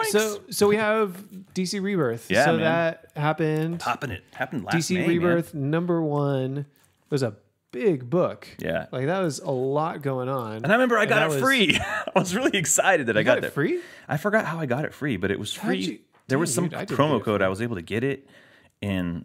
so we have DC Rebirth. Yeah, so that happened. Happened last DC May, Rebirth #1 was a big book. Yeah, like that was a lot going on. And I remember I got it free. I was really excited that I got it free. I forgot how I got it free, but it was free. There was some promo code. I was able to get it, and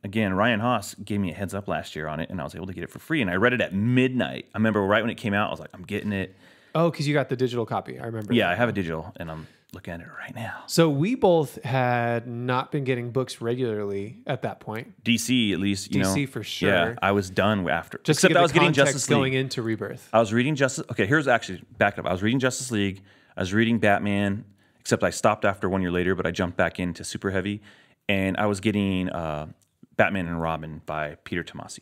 again, Ryan Haas gave me a heads up last year on it, and I was able to get it for free. And I read it at midnight. I remember right when it came out, I was like, I'm getting it. Oh, because you got the digital copy. I remember. Yeah, I have a digital, and I'm looking at it right now. So we both had not been getting books regularly at that point. DC, at least, DC for sure. Yeah, I was done after. Just except I was getting Justice League going into Rebirth. I was reading Justice. Okay, here's actually back up. I was reading Justice League. I was reading Batman. Except I stopped after 1 year later, but I jumped back into Super Heavy, and I was getting Batman and Robin by Peter Tomasi.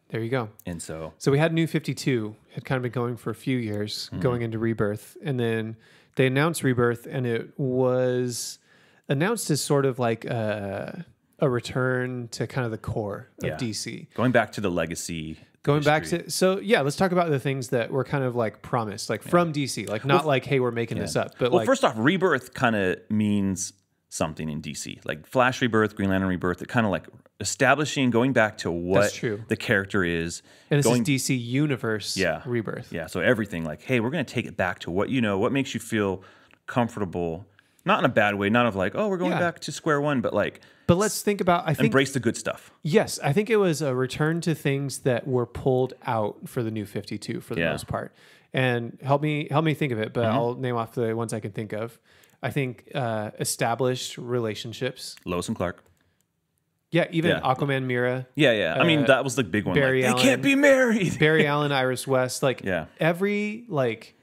There you go. And so we had New 52, had kind of been going for a few years, going into Rebirth. And then they announced Rebirth, and it was announced as sort of like a return to kind of the core of DC. Going back to the legacy. Let's talk about the things that were kind of like promised, like from DC, like not like, hey, we're making this up. But first off, Rebirth kind of means something in DC. Like Flash Rebirth, Green Lantern Rebirth, it kind of like establishing, going back to what the character is. And this is DC Universe Rebirth. Yeah, so everything like, hey, we're going to take it back to what you know, what makes you feel comfortable, not in a bad way, not of like, oh, we're going back to square one, but like... But let's think about, I think... Embrace the good stuff. Yes, I think it was a return to things that were pulled out for the New 52 for the most part. And help me think of it, but I'll name off the ones I can think of. I think established relationships. Lois and Clark. Yeah, even Aquaman, Mira. Yeah. I mean, that was the big one. Barry Allen, they can't be married. Barry Allen, Iris West. Like every like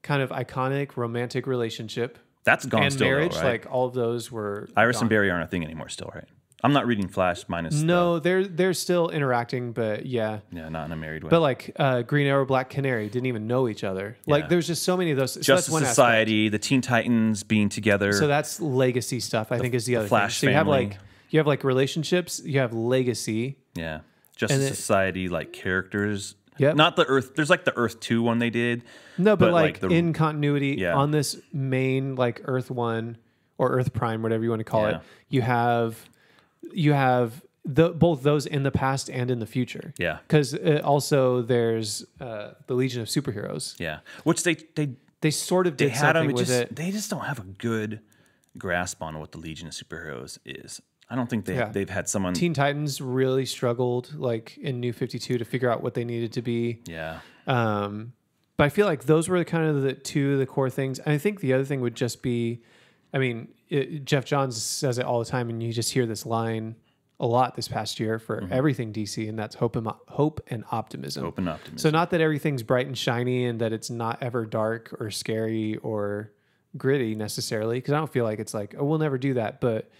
kind of iconic romantic relationship. That's gone and still, marriage, though, right? like all of those were Iris gone. and Barry aren't a thing anymore still, right? I'm not reading Flash minus... No, they're still interacting, but yeah. Yeah, not in a married way. But like Green Arrow, Black Canary didn't even know each other. Like there's just so many of those. So Justice Society, the Teen Titans being together. So that's legacy stuff, I think is the other Flash thing. So family. you have like relationships, you have legacy. Yeah. Justice Society, like characters. Yep. Not the Earth. There's like the Earth 2 one they did. No, but like in continuity on this main like Earth 1 or Earth Prime, whatever you want to call it, you have both those in the past and in the future. Yeah. Because also there's the Legion of Superheroes. Yeah. Which they sort of did something with it. They just don't have a good grasp on what the Legion of Superheroes is. I don't think they've had someone... Teen Titans really struggled like in New 52 to figure out what they needed to be. Yeah. But I feel like those were kind of the two of the core things. And I think the other thing would just be, I mean, Jeff Johns says it all the time, and you just hear this line a lot this past year for everything DC, and that's hope and optimism. Hope and optimism. So not that everything's bright and shiny and that it's not ever dark or scary or gritty necessarily, because I don't feel like it's like, oh, we'll never do that, but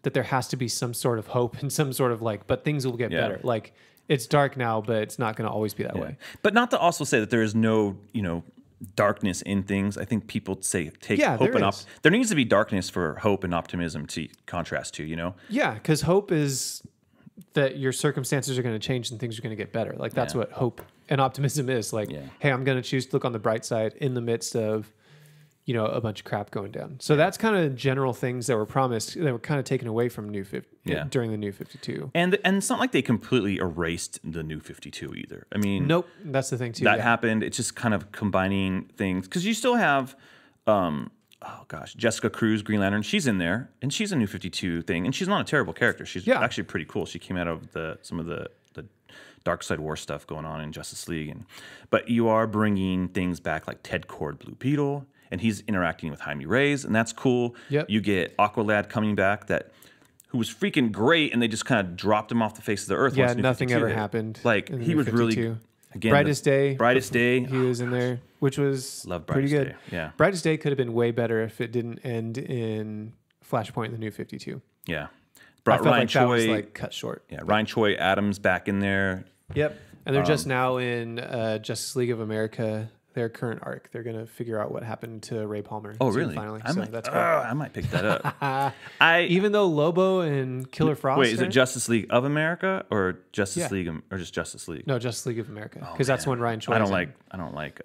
that there has to be some sort of hope and some sort of like, but things will get better. Like it's dark now, but it's not going to always be that way. But not to also say that there is no, darkness in things. I think people take hope and there needs to be darkness for hope and optimism to contrast to, Yeah, because hope is that your circumstances are going to change and things are going to get better. Like that's what hope and optimism is. Like, hey, I'm going to choose to look on the bright side in the midst of, a bunch of crap going down. So that's kind of general things that were promised that were kind of taken away from during the New 52. And it's not like they completely erased the New 52 either. I mean, nope, that's the thing too. That happened. It's just kind of combining things because you still have, Jessica Cruz, Green Lantern. She's in there and she's a New 52 thing, and she's not a terrible character. She's actually pretty cool. She came out of some of the Dark Side War stuff going on in Justice League, but you are bringing things back like Ted Kord, Blue Beetle. and he's interacting with Jaime Reyes, and that's cool. Yep. You get Aqualad coming back, who was freaking great, and they just kind of dropped him off the face of the earth. Yeah, nothing ever happened. Like, he was really, again, Brightest Day. Brightest Day. He was in there, which was pretty good. Day. Yeah. Brightest Day could have been way better if it didn't end in Flashpoint in the New 52. Yeah. Brought Ryan Choi. That was like cut short. Yeah, Ryan Choi Adams back in there. Yep. And they're just now in Justice League of America, their current arc. They're going to figure out what happened to Ray Palmer. Oh, really? Finally. I might pick that up. Even though Lobo and Killer Frost. Wait, is it Justice League of America or Justice League or just Justice League? No, Justice League of America, because that's when Ryan Choi. I don't like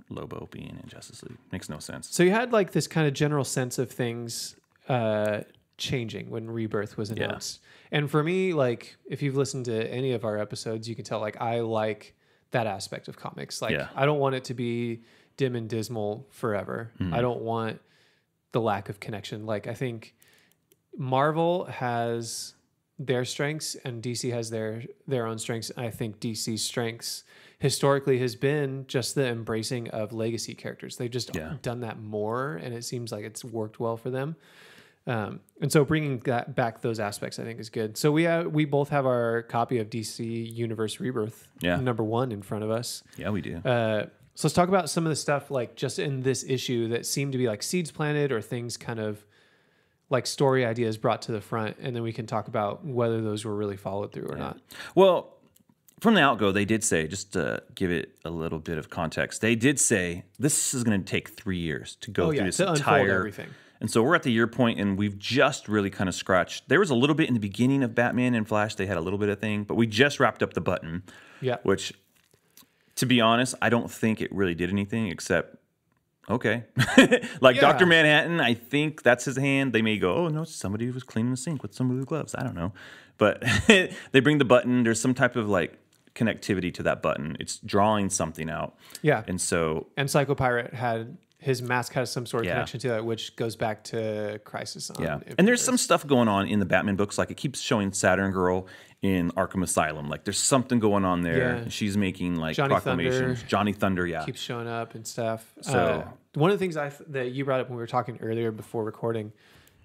Lobo being in Justice League. Makes no sense. So you had like this kind of general sense of things changing when Rebirth was announced. And for me, like, if you've listened to any of our episodes, you can tell, like, I like that aspect of comics. Like, I don't want it to be dim and dismal forever. I don't want the lack of connection. Like, I think Marvel has their strengths and DC has their own strengths. And I think DC's strengths historically has been just the embracing of legacy characters. They've just done that more, and it seems like it's worked well for them. And so bringing that back, those aspects, I think, is good. So we both have our copy of DC Universe Rebirth #1 in front of us. Yeah, we do. So let's talk about some of the stuff like just in this issue that seemed to be like seeds planted or things kind of like story ideas brought to the front, and then we can talk about whether those were really followed through or not. Well, from the outgo, they did say, just to give it a little bit of context, they did say this is going to take 3 years to go through this entire everything. And so we're at the year point, and we've just really kind of scratched. There was a little bit in the beginning of Batman and Flash. They had a little bit of thing, but we just wrapped up the button. Yeah. Which, to be honest, I don't think it really did anything except, okay. Dr. Manhattan, I think that's his hand. They may go, oh, no, somebody was cleaning the sink with some of the gloves. I don't know. But they bring the button. There's some type of, like, connectivity to that button. It's drawing something out. Yeah. And so... And Psycho Pirate had... His mask has some sort of connection to that, which goes back to Crisis on. And there's some stuff going on in the Batman books. Like, it keeps showing Saturn Girl in Arkham Asylum. Like, there's something going on there. Yeah. She's making, like, proclamations. Johnny Thunder, keeps showing up and stuff. So one of the things that you brought up when we were talking earlier before recording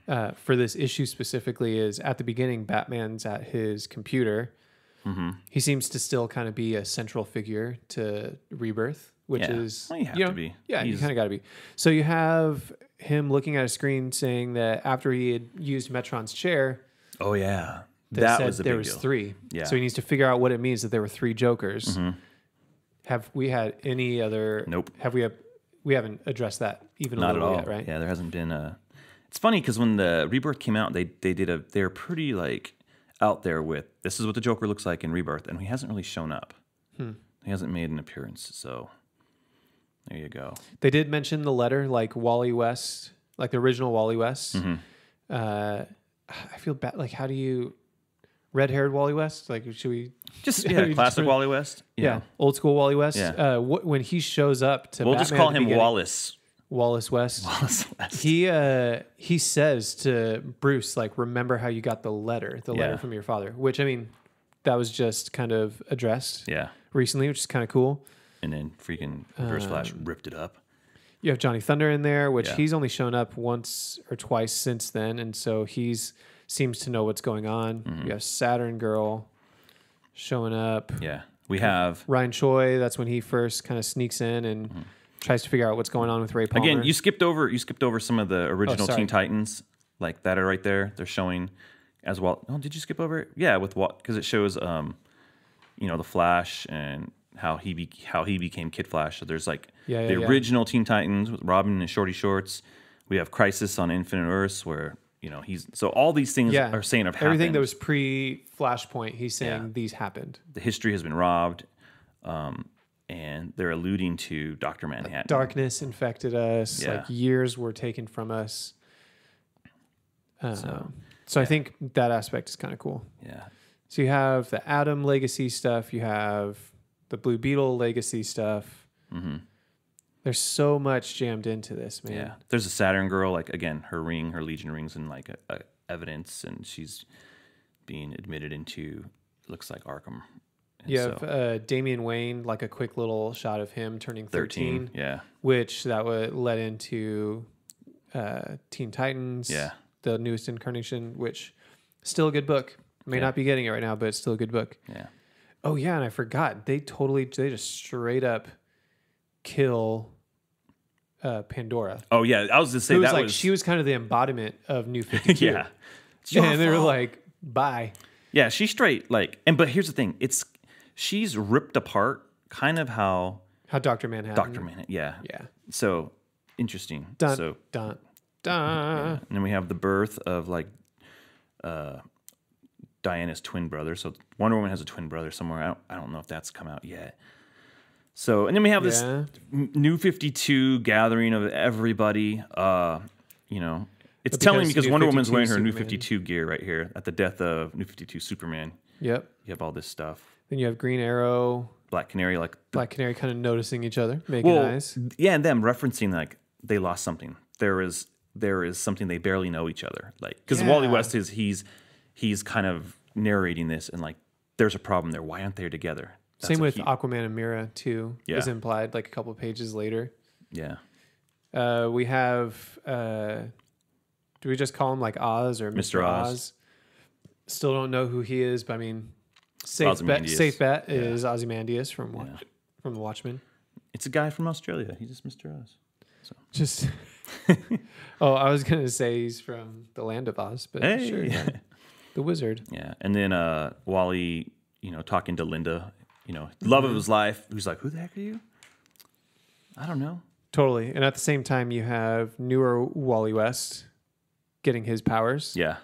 for this issue specifically is at the beginning, Batman's at his computer. Mm-hmm. He seems to still kind of be a central figure to Rebirth. Which is, well, you have to be. Yeah, you kind of got to be. So you have him looking at a screen saying that after he had used Metron's chair. Oh, yeah. That was a big deal. There was 3. Yeah. So he needs to figure out what it means that there were 3 Jokers. Mm-hmm. Have we had any other... Nope. We haven't addressed that even Not a little at all. yet, right? Yeah, there hasn't been a... It's funny because when the Rebirth came out, they're pretty, like, out there with, this is what the Joker looks like in Rebirth, and he hasn't really shown up. He hasn't made an appearance, so... There you go. They did mention the letter, like Wally West, like the original Wally West. Mm-hmm. I feel bad. Like, how do you red-haired Wally West? Like, should we just classic Wally West? Yeah, old school Wally West. Yeah. When he shows up to, we'll just call him Wallace. Wallace West. Wallace West. He says to Bruce, like, remember how you got the letter from your father. Which, I mean, that was just kind of addressed. Recently, which is kind of cool. And then freaking Reverse Flash ripped it up. You have Johnny Thunder in there, which he's only shown up once or twice since then, and so seems to know what's going on. Mm-hmm. You have Saturn Girl showing up. Yeah, we have Ryan Choi. That's when he first kind of sneaks in and tries to figure out what's going on with Ray Palmer. Again, you skipped over some of the original Teen Titans, like that are right there. They're showing as well. Oh, did you skip over it? Yeah, with what? Because it shows, the Flash and how he became Kid Flash. So there's like the original Teen Titans with Robin and Shorty Shorts. We have Crisis on Infinite Earths where he's so all these things are saying have happened. Everything that was pre-Flashpoint, he's saying these happened. The history has been robbed, and they're alluding to Dr. Manhattan. Like darkness infected us. Like years were taken from us. So I think that aspect is kind of cool. Yeah. So you have the Atom legacy stuff. You have the Blue Beetle legacy stuff. Mm-hmm. There's so much jammed into this, man. Yeah. There's a Saturn Girl, like, again, her Legion rings and like a evidence, and she's being admitted into, looks like Arkham You have Damian Wayne, like a quick little shot of him turning 13. Yeah. Which that would led into Teen Titans. Yeah. The newest incarnation, which still a good book. May not be getting it right now, but it's still a good book. Yeah. Oh yeah, and I forgot. They just straight up kill Pandora. Oh yeah, I was just saying that she was kind of the embodiment of New 52. Yeah. And they were like, bye. Yeah, she's straight but here's the thing. She's ripped apart kind of how Dr. Manhattan. Yeah. Yeah. So interesting. Dun, so dun. Yeah. And then we have the birth of like Diana's twin brother. So Wonder Woman has a twin brother somewhere. I don't know if that's come out yet. So, and then we have this New 52 gathering of everybody. It's telling because Wonder Woman's wearing her New 52 gear right here at the death of New 52 Superman. Yep. You have all this stuff. Then you have Green Arrow. Black Canary, Black Canary kind of noticing each other, making eyes. Yeah, and them referencing like they lost something. There is something they barely know each other. Like because Wally West he's kind of narrating this and like there's a problem there. Why aren't they together? Same with Aquaman and Mira too. Yeah. Is implied like a couple of pages later. Yeah. We have do we just call him like Oz or Mr. Oz? Still don't know who he is, but I mean safe bet is Ozymandias from the Watchmen. It's a guy from Australia. He's just Mr. Oz. So. Just I was gonna say he's from the land of Oz, but sure, yeah. The wizard. Yeah, and then Wally, talking to Linda, love of his life, who's like, "Who the heck are you?" I don't know. Totally, and at the same time, you have newer Wally West getting his powers. Yeah,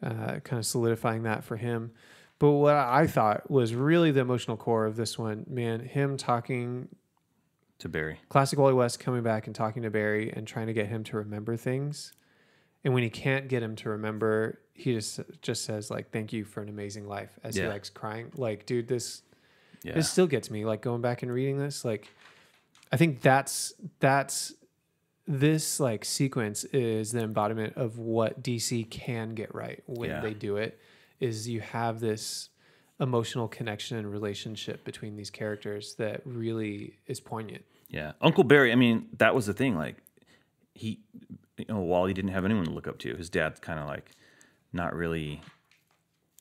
kind of solidifying that for him. But what I thought was really the emotional core of this one, man, him talking to Barry. Classic Wally West coming back and talking to Barry and trying to get him to remember things. And when he can't get him to remember, he just says like, "Thank you for an amazing life," as he likes crying. Like, dude, this still gets me. Like going back and reading this, like I think that's this like sequence is the embodiment of what DC can get right when they do it. Is you have this emotional connection and relationship between these characters that really is poignant. Yeah. Uncle Barry, I mean, that was the thing. Like Wally didn't have anyone to look up to. His dad's kind of like not really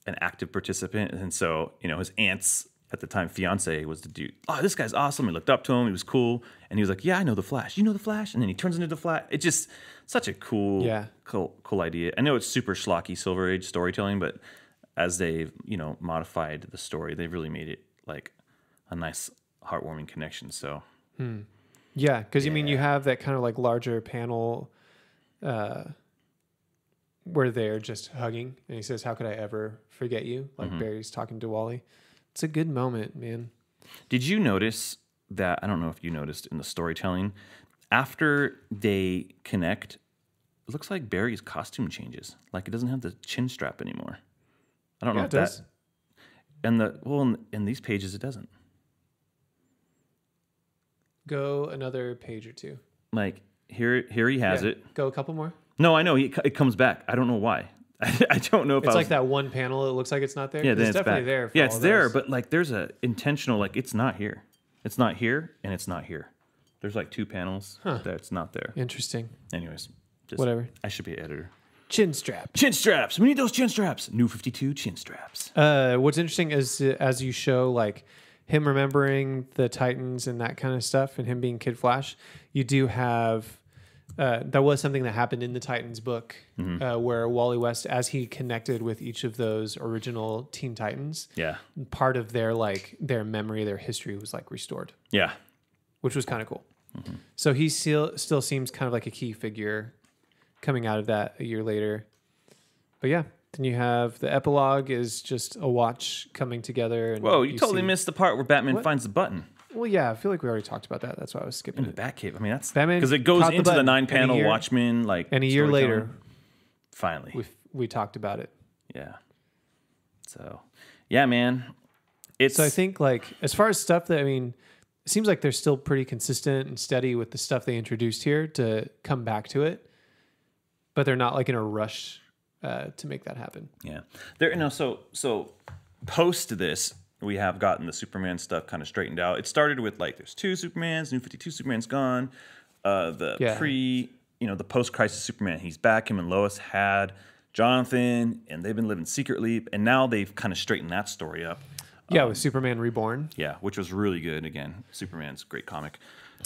an active participant. And so, his aunt's at the time fiance was the dude. "Oh, this guy's awesome." He looked up to him. He was cool. And he was like, "Yeah, I know the Flash. You know the Flash?" And then he turns into the Flash. It's just such a cool idea. I know it's super schlocky Silver Age storytelling, but as they've, modified the story, they've really made it like a nice, heartwarming connection. So, yeah, because you mean you have that kind of like larger panel where they're just hugging, and he says, "How could I ever forget you?" Like Barry's talking to Wally. It's a good moment, man. Did you notice that? I don't know if you noticed in the storytelling after they connect, it looks like Barry's costume changes. Like it doesn't have the chin strap anymore. I don't know if that. And in these pages it doesn't. Go another page or two. Like here he has it. Go a couple more. No, I know it comes back. I don't know why. I don't know if it's like that one panel. It looks like it's not there. Yeah, then it's definitely back. There. Yeah, it's there, but like there's a intentional like it's not here. It's not here, and it's not here. There's like two panels that's not there. Interesting. Anyways, whatever. I should be an editor. Chin strap. Chin straps. We need those chin straps. New 52 chin straps. What's interesting is as you show like him remembering the Titans and that kind of stuff, and him being Kid Flash, you do have. That was something that happened in the Titans book, where Wally West, as he connected with each of those original Teen Titans, part of their memory, their history was like restored. Yeah, which was kind of cool. So he still seems kind of like a key figure coming out of that a year later. But yeah, then you have the epilogue is just a watch coming together. And whoa, you totally missed the part where Batman finds the button. Well, yeah, I feel like we already talked about that. That's why I was skipping in the Batcave. I mean, that's Batman because it goes into the 9-panel Watchmen. Like, and a year later, finally, we talked about it. Yeah. So, yeah, man. So I think like as far as stuff that it seems like they're still pretty consistent and steady with the stuff they introduced here to come back to it, but they're not like in a rush to make that happen. Yeah. So post this. we have gotten the Superman stuff kind of straightened out. It started with like there's 2 Supermans, New 52 Superman's gone. The post-crisis Superman, he's back. Him and Lois had Jonathan, and they've been living secretly, and now they've kind of straightened that story up. Yeah, with Superman Reborn. Yeah, which was really good. Again, Superman's a great comic.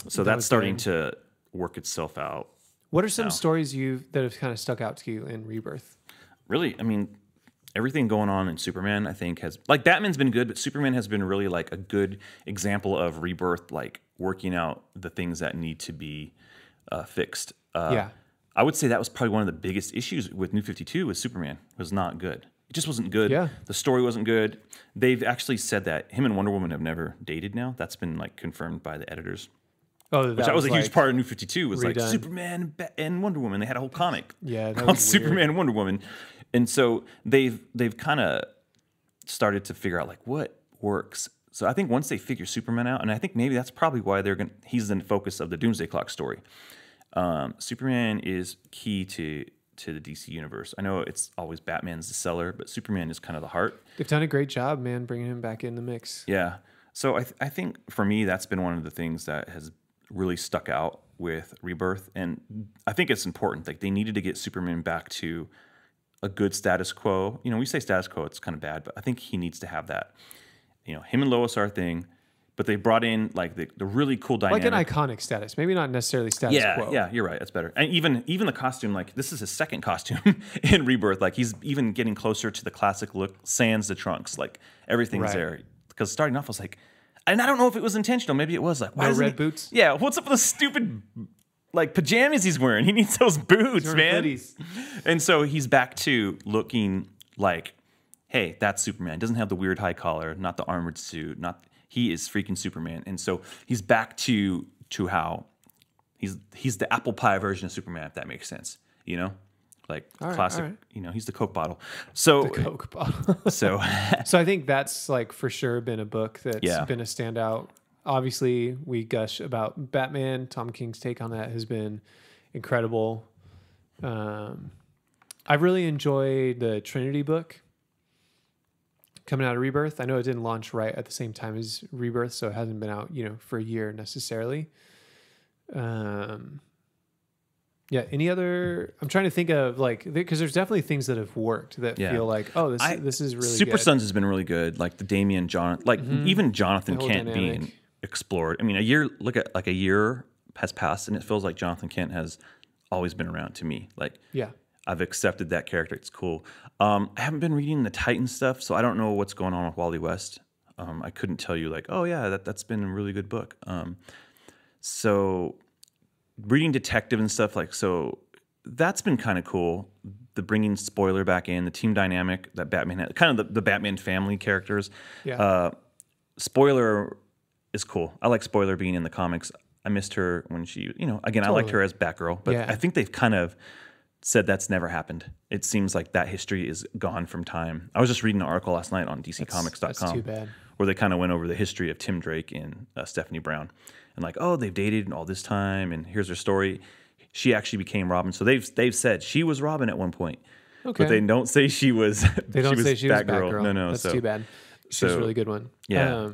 So that's starting to work itself out. What are some stories that have kind of stuck out to you in Rebirth? Really, I mean, everything going on in Superman, I think, has like Batman's been good, but Superman has been really like a good example of Rebirth, like working out the things that need to be fixed. I would say that was probably one of the biggest issues with New 52 was Superman was not good. It just wasn't good. Yeah. The story wasn't good. They've actually said that him and Wonder Woman have never dated now. That's been like confirmed by the editors. Oh, that was a huge part of New 52 was redone. Like Superman and Wonder Woman. They had a whole comic called Superman and Wonder Woman. And so they've kind of started to figure out like what works. So I think once they figure Superman out, and I think maybe that's probably why he's the focus of the Doomsday Clock story. Superman is key to the DC universe. I know it's always Batman's the seller, but Superman is kind of the heart. They've done a great job, man, bringing him back in the mix. Yeah. So I think for me, that's been one of the things that has really stuck out with Rebirth. And I think it's important. Like they needed to get Superman back to a good status quo. You know, we say status quo, it's kind of bad, but I think he needs to have that. You know, him and Lois are a thing. But they brought in like the really cool dynamic, like an iconic status, maybe not necessarily status quo. Yeah, you're right. That's better. And even the costume, like this is his second costume in Rebirth. Like he's even getting closer to the classic look, sans the trunks. Like everything's there. Because starting off, I was like, and I don't know if it was intentional. Maybe it was like, why red boots? Yeah, what's up with the stupid like pajamas he's wearing? He needs those boots, man. Hoodies. And so he's back to looking like, hey, that's Superman. Doesn't have the weird high collar, not the armored suit, He is freaking Superman, and so he's back to how he's the apple pie version of Superman, if that makes sense. You know, like classic. Right. You know, he's the Coke bottle. So the Coke bottle. so I think that's like for sure been a book that's been a standout. Obviously, we gush about Batman. Tom King's take on that has been incredible. I've really enjoyed the Trinity book. Coming out of Rebirth. I know it didn't launch right at the same time as Rebirth, so it hasn't been out, for a year necessarily. Any other? I'm trying to think of like because there's definitely things that have worked that feel like this is really Super good. Sons has been really good. Like the Damian even Jonathan Kent being explored. I mean, a year has passed and it feels like Jonathan Kent has always been around to me. Like I've accepted that character. It's cool. I haven't been reading the Titan stuff, so I don't know what's going on with Wally West. I couldn't tell you like, oh yeah, that's been a really good book. So reading detective and stuff so that's been kind of cool. The bringing Spoiler back in, the team dynamic that Batman had, kind of the Batman family characters. Yeah. Spoiler is cool. I like Spoiler being in the comics. I missed her when she, again, I liked her as Batgirl, but I think they've kind of said that's never happened. It seems like that history is gone from time. I was just reading an article last night on DCComics.com. That's too bad. Where they kind of went over the history of Tim Drake and Stephanie Brown. And like, oh, they've dated all this time, and here's their story. She actually became Robin. So they've said she was Robin at one point. Okay. But they don't say she was They don't say she was Batgirl. No. That's too bad. She's a really good one. Yeah.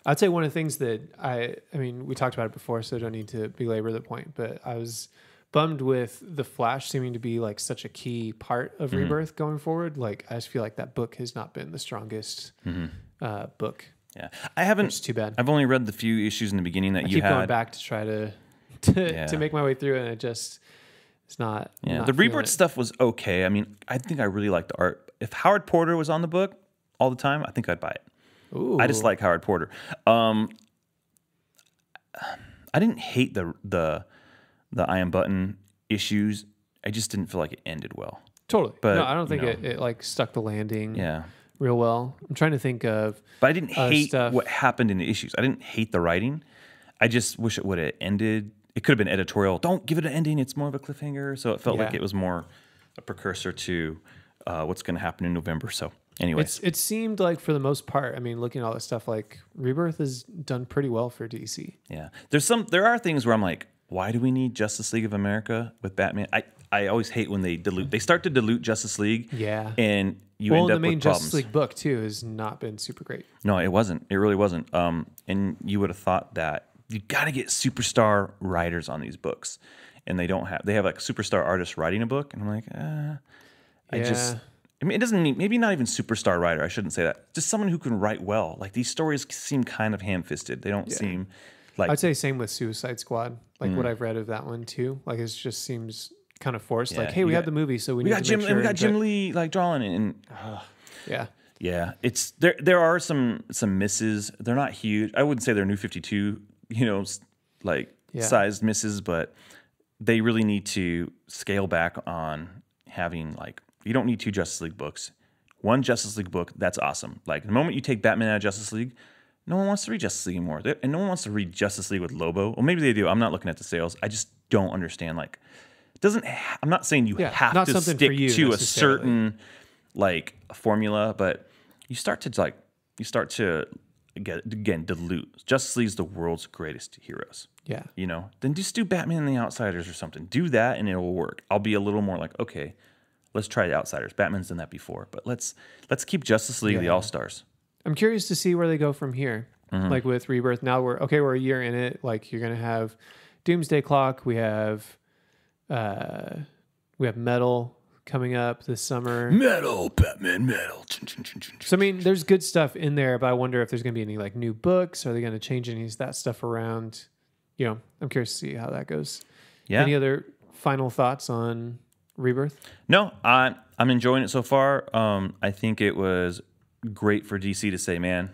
I'd say one of the things that I mean, we talked about it before, so I don't need to belabor the point, but I was bummed with the Flash seeming to be like such a key part of Rebirth going forward. Like I just feel like that book has not been the strongest book. Yeah, I haven't. Which is too bad. I've only read the few issues in the beginning that I you keep had. going back to try to make my way through it, and it's not. Yeah, not the Rebirth stuff was okay. I mean, I think I really liked the art. If Howard Porter was on the book all the time, I think I'd buy it. Ooh. I just like Howard Porter. I didn't hate the I Am Button issues. I just didn't feel like it ended well. Totally. But no, I don't think it like stuck the landing real well. I'm trying to think of But I didn't hate what happened in the issues. I didn't hate the writing. I just wish it would have ended. It could have been editorial. Don't give it an ending. It's more of a cliffhanger. So it felt like it was more a precursor to what's going to happen in November. So anyway. It seemed like for the most part, I mean, looking at all this stuff, like Rebirth has done pretty well for DC. Yeah. There are things where I'm like, why do we need Justice League of America with Batman? I always hate when they start to dilute Justice League. Yeah. And you end up the main with problems. Justice League book too has not been super great. No, it wasn't. It really wasn't. And you would have thought that you got to get superstar writers on these books, and they don't have. They have like superstar artists writing a book, and I'm like, I mean, it doesn't mean, maybe not even superstar writer. I shouldn't say that. Just someone who can write well. Like these stories seem kind of ham-fisted. They don't seem like. I'd say same with Suicide Squad. Like what I've read of that one too. Like it just seems kind of forced. Like, hey, we had the movie, so we need to make sure. We got Jim Lee like drawing it, and yeah. It's there are some misses. They're not huge. I wouldn't say they're New 52, sized misses, but they really need to scale back on having like. You don't need 2 Justice League books. 1 Justice League book, that's awesome. Like the moment you take Batman out of Justice League, no one wants to read Justice League anymore. And no one wants to read Justice League with Lobo. Well, maybe they do. I'm not looking at the sales. I just don't understand. Like, I'm not saying you have to stick to a certain like formula, but you start to again dilute. Justice League's the world's greatest heroes. Yeah. Then just do Batman and the Outsiders or something. Do that and it will work. I'll be a little more like, okay, let's try the Outsiders. Batman's done that before, but let's keep Justice League the All-Stars. I'm curious to see where they go from here. Like with Rebirth, now we're a year in it. Like you're gonna have Doomsday Clock. We have Metal coming up this summer. Metal, Batman, Metal. So I mean, there's good stuff in there, but I wonder if there's gonna be any like new books. Are they gonna change any of that stuff around? I'm curious to see how that goes. Yeah. Any other final thoughts on Rebirth? No, I'm enjoying it so far. I think it was great for DC to say, man,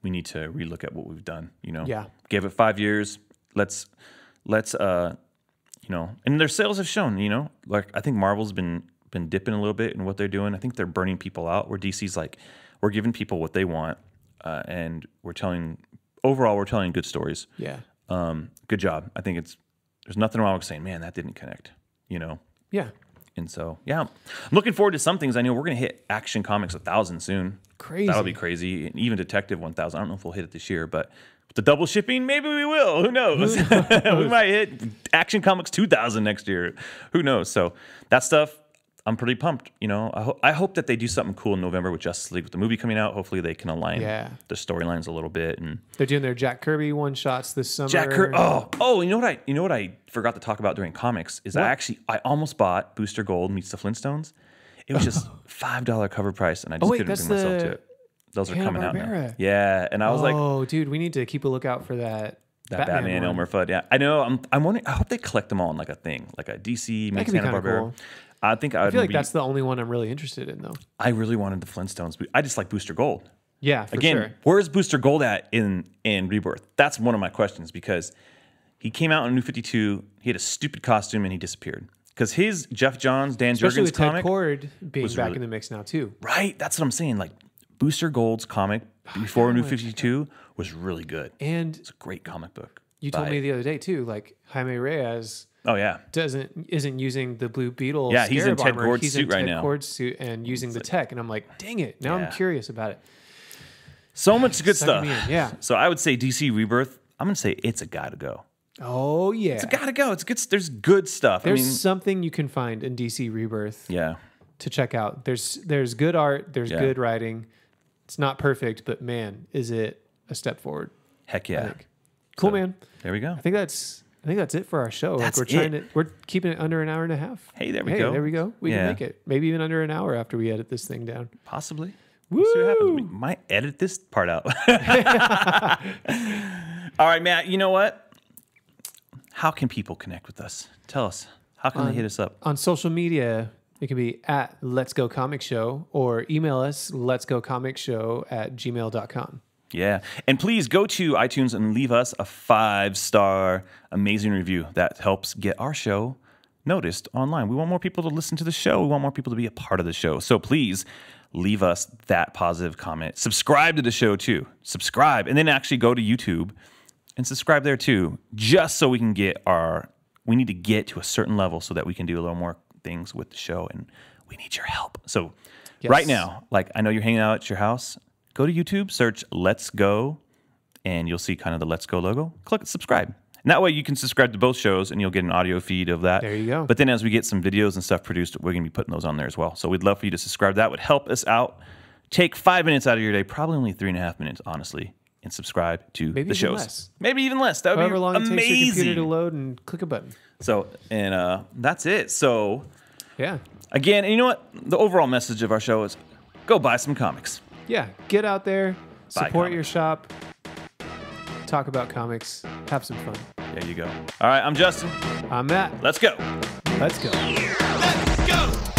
we need to relook at what we've done. Give it 5 years. Let's and their sales have shown. Like I think Marvel's been dipping a little bit in what they're doing. I think they're burning people out. Where DC's like, we're giving people what they want, and we're telling good stories. Yeah. Good job. I think there's nothing wrong with saying, man, that didn't connect. Yeah. And so, I'm looking forward to some things. I know we're going to hit Action Comics 1,000 soon. Crazy. That'll be crazy. And even Detective 1,000. I don't know if we'll hit it this year, but with the double shipping, maybe we will. Who knows? We might hit Action Comics 2,000 next year. Who knows? So that stuff, I'm pretty pumped. I hope that they do something cool in November with Justice League with the movie coming out. Hopefully they can align the storylines a little bit. And they're doing their Jack Kirby one shots this summer. Jack Kirby. Oh, you know what I forgot to talk about during comics is I almost bought Booster Gold meets the Flintstones. It was just $5 cover price, and I just couldn't bring myself to it. Those are coming out now. Yeah, and I was like, oh, dude, we need to keep a lookout for that. That Batman Elmer Fudd. Yeah, I know. I'm wondering. I hope they collect them all in like a thing, like a DC meets Hanna-Barbera. Cool. I feel like that's the only one I'm really interested in, though. I really wanted the Flintstones. I just like Booster Gold. Yeah, for sure. Where's Booster Gold at in Rebirth? That's one of my questions because he came out in New 52. He had a stupid costume and he disappeared. Because his Jeff Johns, Dan Jurgens comic, Ted Cord being back in the mix now too. Right, that's what I'm saying. Like Booster Gold's comic before New 52 was really good, and it's a great comic book. You told me the other day too, like Jaime Reyes. Oh yeah, isn't using the Blue Beetle. Yeah, he's in Ted Kord's suit right now. He's in Ted Kord's suit and using the tech, and I'm like, dang it! Now I'm curious about it. So much good stuff. Yeah. So I would say DC Rebirth. I'm gonna say it's a gotta go. Oh yeah, it's a gotta go. It's good. There's good stuff. There's something you can find in DC Rebirth. Yeah. To check out. There's good art. There's good writing. It's not perfect, but man, is it a step forward? Heck yeah. Cool, man. There we go. I think that's it for our show. That's we're keeping it under an hour and a half. Hey, there we go. There we go. We can make it. Maybe even under an hour after we edit this thing down. Possibly. Woo! We'll see what happens. We might edit this part out. All right, Matt, you know what? How can people connect with us? Tell us. How can they hit us up? On social media, it can be at Let's Go Comic Show or email us letsgocomicshow@gmail.com. Yeah. And please go to iTunes and leave us a 5-star amazing review. That helps get our show noticed online. We want more people to listen to the show. We want more people to be a part of the show. So please leave us that positive comment. Subscribe to the show too. Subscribe. And then actually go to YouTube and subscribe there too, just so we can we need to get to a certain level so that we can do a little more things with the show, and we need your help. So right now, like I know you're hanging out at your house, go to YouTube, search Let's Go, and you'll see kind of the Let's Go logo. Click subscribe. And that way you can subscribe to both shows and you'll get an audio feed of that. There you go. But then as we get some videos and stuff produced, we're going to be putting those on there as well. So we'd love for you to subscribe. That would help us out. Take 5 minutes out of your day, probably only 3.5 minutes, honestly, and subscribe to the shows. Less. Maybe even less. That would However be long amazing. It takes your computer to load and click a button. So, and that's it. So, yeah. Again, and you know what? The overall message of our show is go buy some comics. Yeah, get out there, support your comics. shop, talk about comics, have some fun. There you go. All right, I'm Justin. I'm Matt. Let's go. Let's go. Let's go.